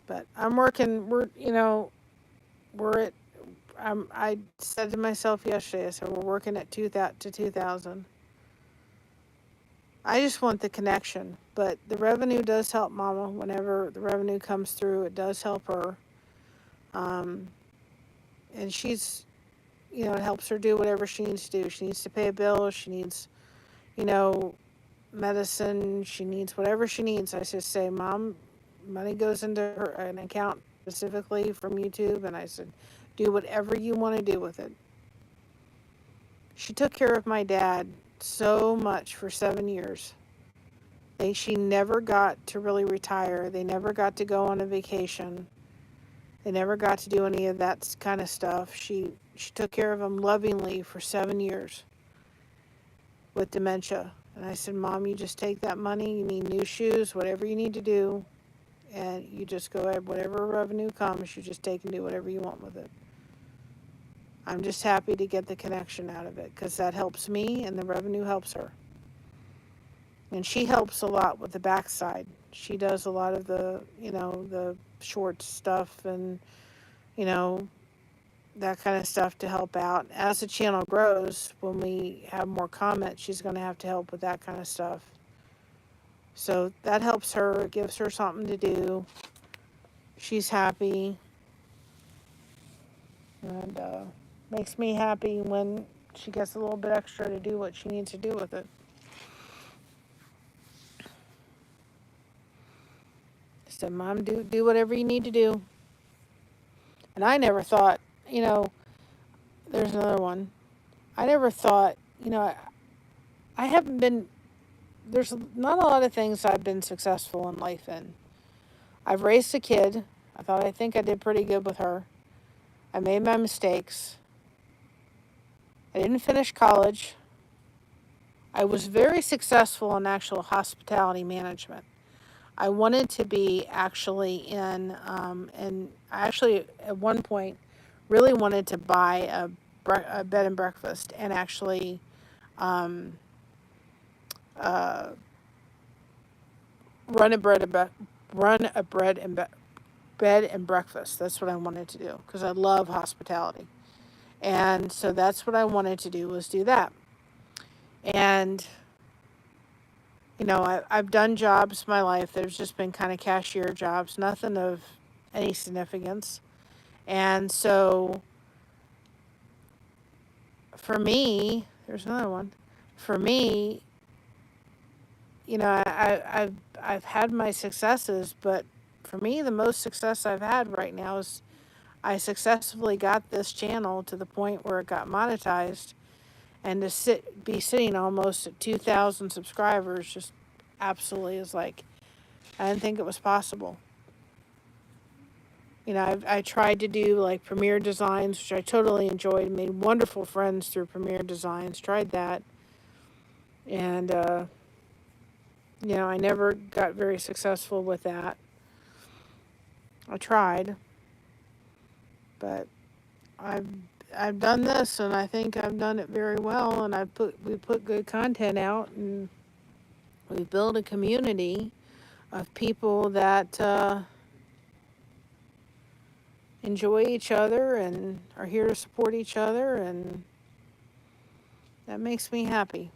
[SPEAKER 1] But I'm working. I said to myself yesterday, I said, we're working at 2,000. I just want the connection, but the revenue does help Mama. Whenever the revenue comes through, it does help her. And she's, it helps her do whatever she needs to do. She needs to pay a bill. She needs, medicine, she needs whatever she needs. I just say, Mom, money goes into an account specifically from YouTube. And I said, do whatever you want to do with it. She took care of my dad so much for 7 years. She never got to really retire. They never got to go on a vacation. They never got to do any of that kind of stuff. She took care of him lovingly for 7 years with dementia. And I said, Mom, you just take that money. You need new shoes, whatever you need to do. And you just go ahead, whatever revenue comes, you just take and do whatever you want with it. I'm just happy to get the connection out of it because that helps me and the revenue helps her. And she helps a lot with the backside. She does a lot of the, the short stuff and, that kind of stuff to help out. As the channel grows, when we have more comments, she's going to have to help with that kind of stuff. So that helps her. It gives her something to do. She's happy. And makes me happy when she gets a little bit extra to do what she needs to do with it. I said, Mom, do whatever you need to do. And I never thought, there's another one. I never thought, I haven't been, there's not a lot of things I've been successful in life in. I've raised a kid. I think I did pretty good with her. I made my mistakes. I didn't finish college. I was very successful in actual hospitality management. I wanted to be actually in, and I actually at one point really wanted to buy a bed and breakfast and actually run a bed and breakfast. That's what I wanted to do because I love hospitality. And so that's what I wanted to do, was do that. And I've done jobs in my life that have just been kind of cashier jobs, nothing of any significance. And so for me, there's another one. For me, I've had my successes, but for me, the most success I've had right now is I successfully got this channel to the point where it got monetized, and to be sitting almost at 2,000 subscribers just absolutely is like, I didn't think it was possible. I tried to do like Premiere Designs, which I totally enjoyed, made wonderful friends through Premiere Designs, tried that. And, I never got very successful with that. I tried, but I've done this, and I think I've done it very well, and we put good content out, and we build a community of people that enjoy each other and are here to support each other, and that makes me happy.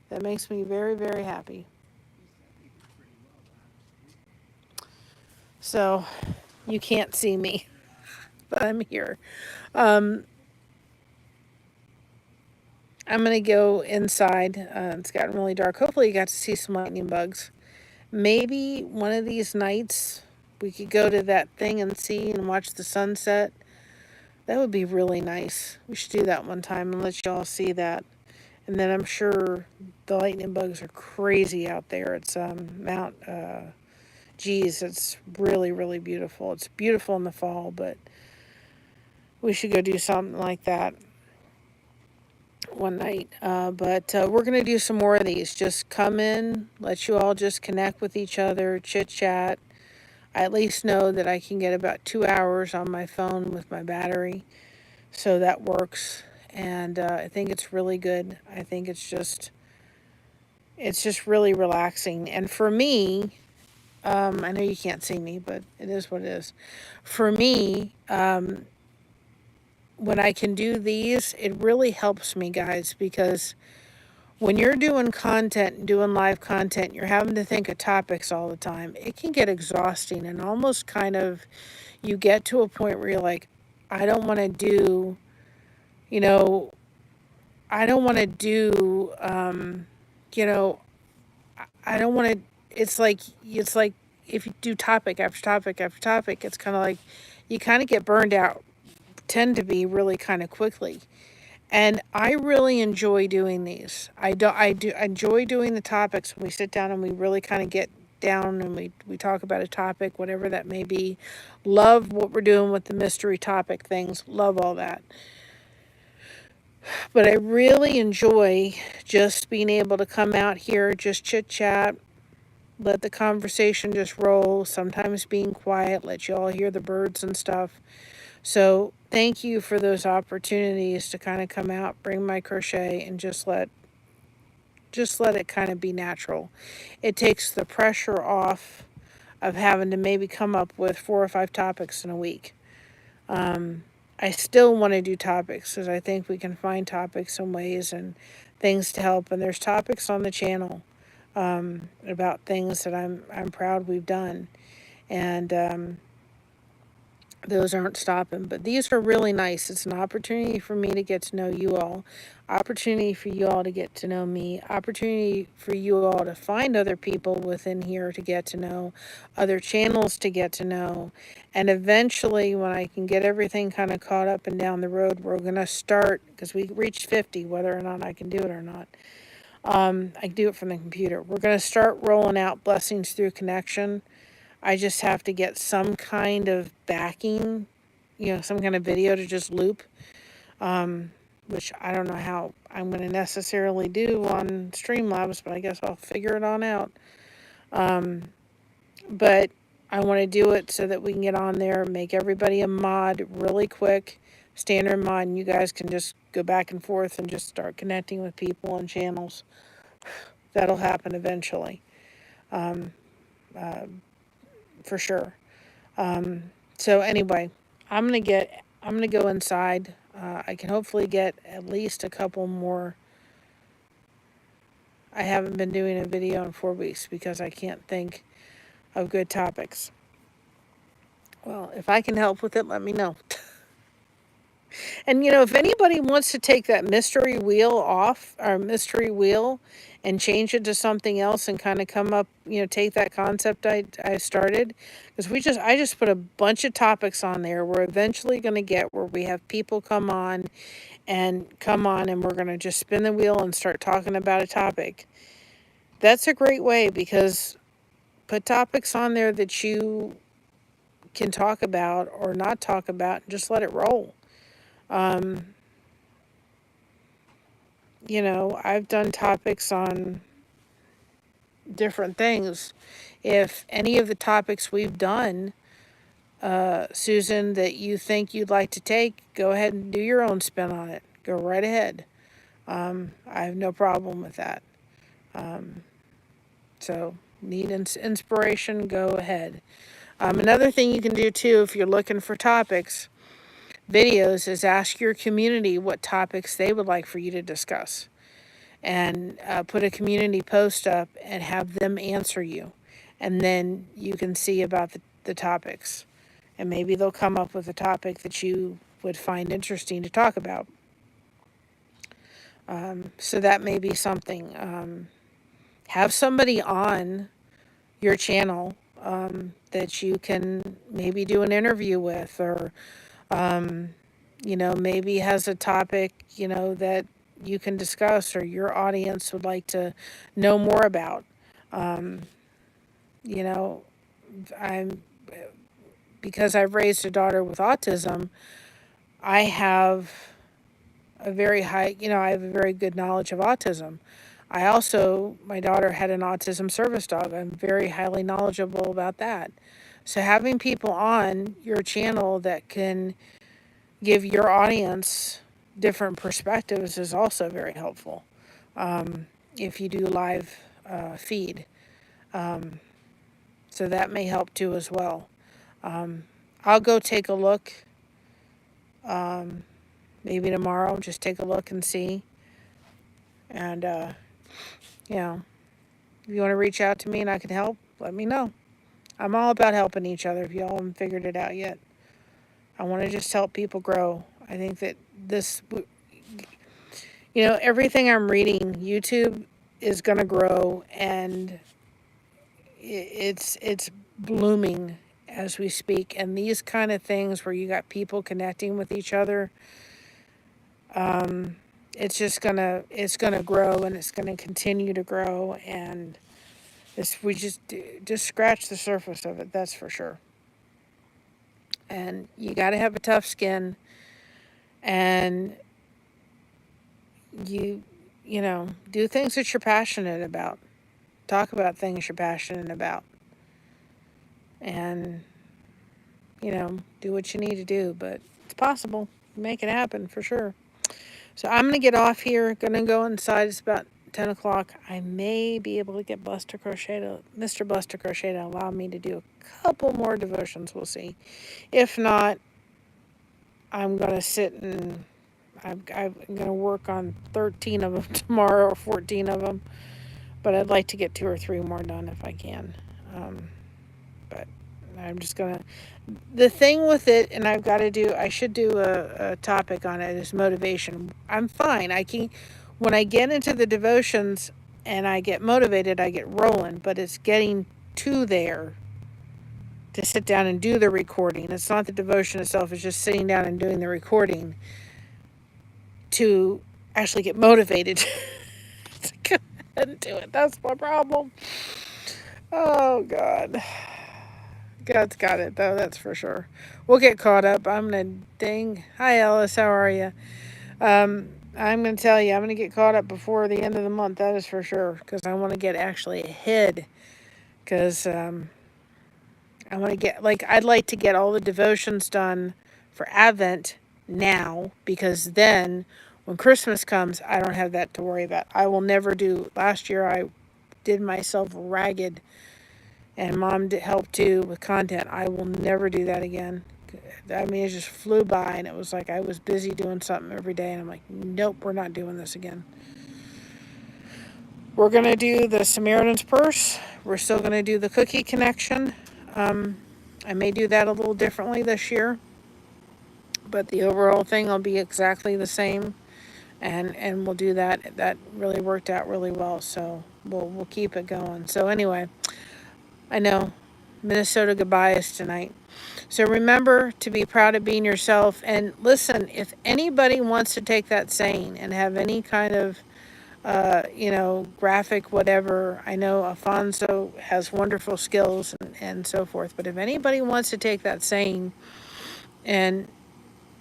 [SPEAKER 1] That makes me very, very happy. So, you can't see me, but I'm here. I'm going to go inside. It's gotten really dark. Hopefully you got to see some lightning bugs. Maybe one of these nights we could go to that thing and see and watch the sunset. That would be really nice. We should do that one time and let you all see that. And then I'm sure the lightning bugs are crazy out there. It's Mount Geez, it's really, really beautiful. It's beautiful in the fall, but we should go do something like that one night. But we're going to do some more of these. Just come in, let you all just connect with each other, chit-chat. I at least know that I can get about 2 hours on my phone with my battery, so that works. And I think it's really good. I think it's just really relaxing. And for me, I know you can't see me, but it is what it is. For me, when I can do these, it really helps me, guys, because when you're doing content and doing live content, you're having to think of topics all the time. It can get exhausting, and almost kind of, you get to a point where you're like, I don't want to do you know, I don't want to do, you know, I don't want to, it's like if you do topic after topic after topic, it's kind of like you kind of get burned out, tend to be really kind of quickly. And I really enjoy doing these. I do enjoy doing the topics when we sit down and we really kind of get down and we talk about a topic, whatever that may be. Love what we're doing with the mystery topic things. Love all that. But I really enjoy just being able to come out here, just chit chat, let the conversation just roll, sometimes being quiet, let you all hear the birds and stuff. So thank you for those opportunities to kind of come out, bring my crochet, and just let it kind of be natural. It takes the pressure off of having to maybe come up with 4 or 5 topics in a week. I still want to do topics because I think we can find topics and ways and things to help. And there's topics on the channel about things that I'm proud we've done, and those aren't stopping. But these are really nice. It's an opportunity for me to get to know you all, opportunity for you all to get to know me, opportunity for you all to find other people within here to get to know, other channels to get to know. And eventually, when I can get everything kind of caught up and down the road, we're going to start, because we reached 50, whether or not I can do it or not. I can do it from the computer. We're going to start rolling out Blessings Through Connection. I just have to get some kind of backing, some kind of video to just loop, which I don't know how I'm going to necessarily do on Streamlabs, but I guess I'll figure it on out. But I want to do it so that we can get on there, make everybody a mod really quick, standard mod, and you guys can just go back and forth and just start connecting with people and channels. That'll happen eventually, for sure. So anyway, I'm gonna go inside. I can hopefully get at least a couple more. I haven't been doing a video in 4 weeks because I can't think of good topics. Well, if I can help with it, let me know. And if anybody wants to take that mystery wheel off, or mystery wheel, and change it to something else and kind of come up, take that concept I started, because I just put a bunch of topics on there. We're eventually going to get where we have people come on and we're going to just spin the wheel and start talking about a topic. That's a great way, because put topics on there that you can talk about or not talk about and just let it roll. I've done topics on different things. If any of the topics we've done, Susan, that you think you'd like to take, go ahead and do your own spin on it. Go right ahead. I have no problem with that. So, need inspiration, go ahead. Another thing you can do too, if you're looking for topics, videos, is ask your community what topics they would like for you to discuss. And put a community post up and have them answer you. And then you can see about the topics. And maybe they'll come up with a topic that you would find interesting to talk about. So that may be something. Have somebody on your channel that you can maybe do an interview with, or maybe has a topic that you can discuss or your audience would like to know more about. I'm because I've raised a daughter with autism, I have a very high, I have a very good knowledge of autism. My daughter had an autism service dog. I'm very highly knowledgeable about that. So having people on your channel that can give your audience different perspectives is also very helpful. If you do live feed. So that may help too as well. I'll go take a look. Maybe tomorrow, just take a look and see. And, if you want to reach out to me and I can help, let me know. I'm all about helping each other if y'all haven't figured it out yet. I want to just help people grow. I think that You know, everything I'm reading, YouTube is going to grow, and it's blooming as we speak. And these kind of things where you got people connecting with each other, it's just it's gonna grow, and it's gonna continue to grow. And we just scratch the surface of it, that's for sure. And you got to have a tough skin, and you know, do things that you're passionate about. Talk about things you're passionate about, and you know, do what you need to do. But it's possible. Make it happen for sure. So I'm gonna get off here. Gonna go inside. It's about 10 o'clock. I may be able to get Mr. Buster Crochet to allow me to do a couple more devotions. We'll see. If not, I'm gonna sit and I'm gonna work on 13 of them tomorrow, or 14 of them. But I'd like to get 2 or 3 more done if I can. But I'm just gonna. The thing with it, and I should do a topic on it, is motivation. I'm fine. When I get into the devotions and I get motivated, I get rolling. But it's getting to there to sit down and do the recording. It's not the devotion itself. It's just sitting down and doing the recording to actually get motivated to go ahead and do it. That's my problem. Oh, God. God's got it, though, that's for sure. We'll get caught up. I'm going to ding. Hi, Ellis. How are you? I'm going to tell you, I'm going to get caught up before the end of the month. That is for sure. Because I want to get actually ahead. Because I want to get, I'd like to get all the devotions done for Advent now. Because then, when Christmas comes, I don't have that to worry about. I will never do, last year I did myself ragged. And Mom helped too with content. I will never do that again. I mean, it just flew by, and it was like I was busy doing something every day, and I'm like, nope, we're not doing this again. We're going to do the Samaritan's Purse. We're still going to do the cookie connection. I may do that a little differently this year, but the overall thing will be exactly the same, and we'll do that. That really worked out really well, so we'll keep it going. So anyway, I know Minnesota goodbyes tonight. So remember to be proud of being yourself. And listen, if anybody wants to take that saying and have any kind of, graphic, whatever, I know Alfonso has wonderful skills and so forth. But if anybody wants to take that saying and,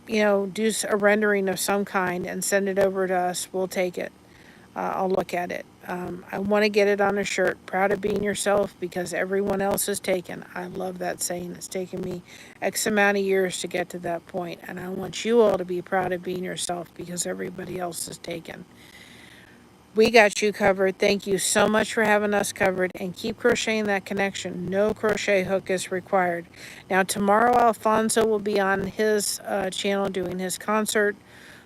[SPEAKER 1] do a rendering of some kind and send it over to us, we'll take it. I'll look at it. I want to get it on a shirt. Proud of being yourself because everyone else is taken. I love that saying. It's taken me X amount of years to get to that point. And I want you all to be proud of being yourself because everybody else is taken. We got you covered. Thank you so much for having us covered. And keep crocheting that connection. No crochet hook is required. Now tomorrow Alfonso will be on his channel doing his concert.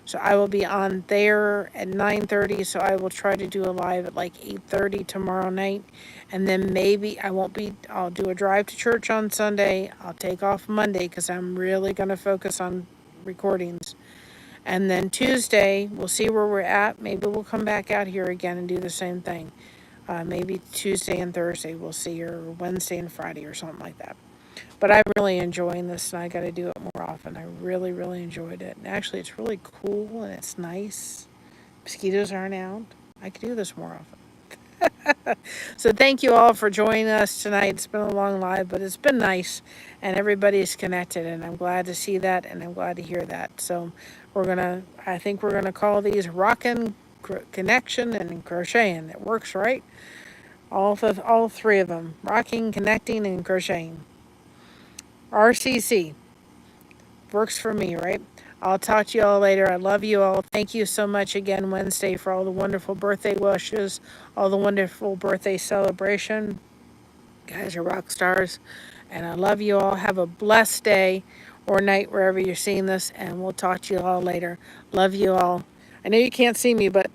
[SPEAKER 1] So I will be on there at 9:30, so I will try to do a live at 8:30 tomorrow night. And then maybe I'll do a drive to church on Sunday. I'll take off Monday because I'm really going to focus on recordings. And then Tuesday, we'll see where we're at. Maybe we'll come back out here again and do the same thing. Maybe Tuesday and Thursday we'll see, or Wednesday and Friday or something like that. But I'm really enjoying this, and I got to do it more often. I really, really enjoyed it. And actually, it's really cool, and it's nice. Mosquitoes aren't out. I could do this more often. So thank you all for joining us tonight. It's been a long live, but it's been nice, and everybody's connected, and I'm glad to see that, and I'm glad to hear that. So I think we're going to call these Rockin' Connection and Crocheting. It works, right? All 3 of them. Rocking, Connecting, and Crocheting. RCC. Works for me, right? I'll talk to you all later. I love you all. Thank you so much again Wednesday for all the wonderful birthday wishes, all the wonderful birthday celebration. You guys are rock stars. And I love you all. Have a blessed day or night wherever you're seeing this. And we'll talk to you all later. Love you all. I know you can't see me, but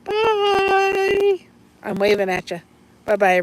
[SPEAKER 1] bye. I'm waving at you. Bye-bye, everybody.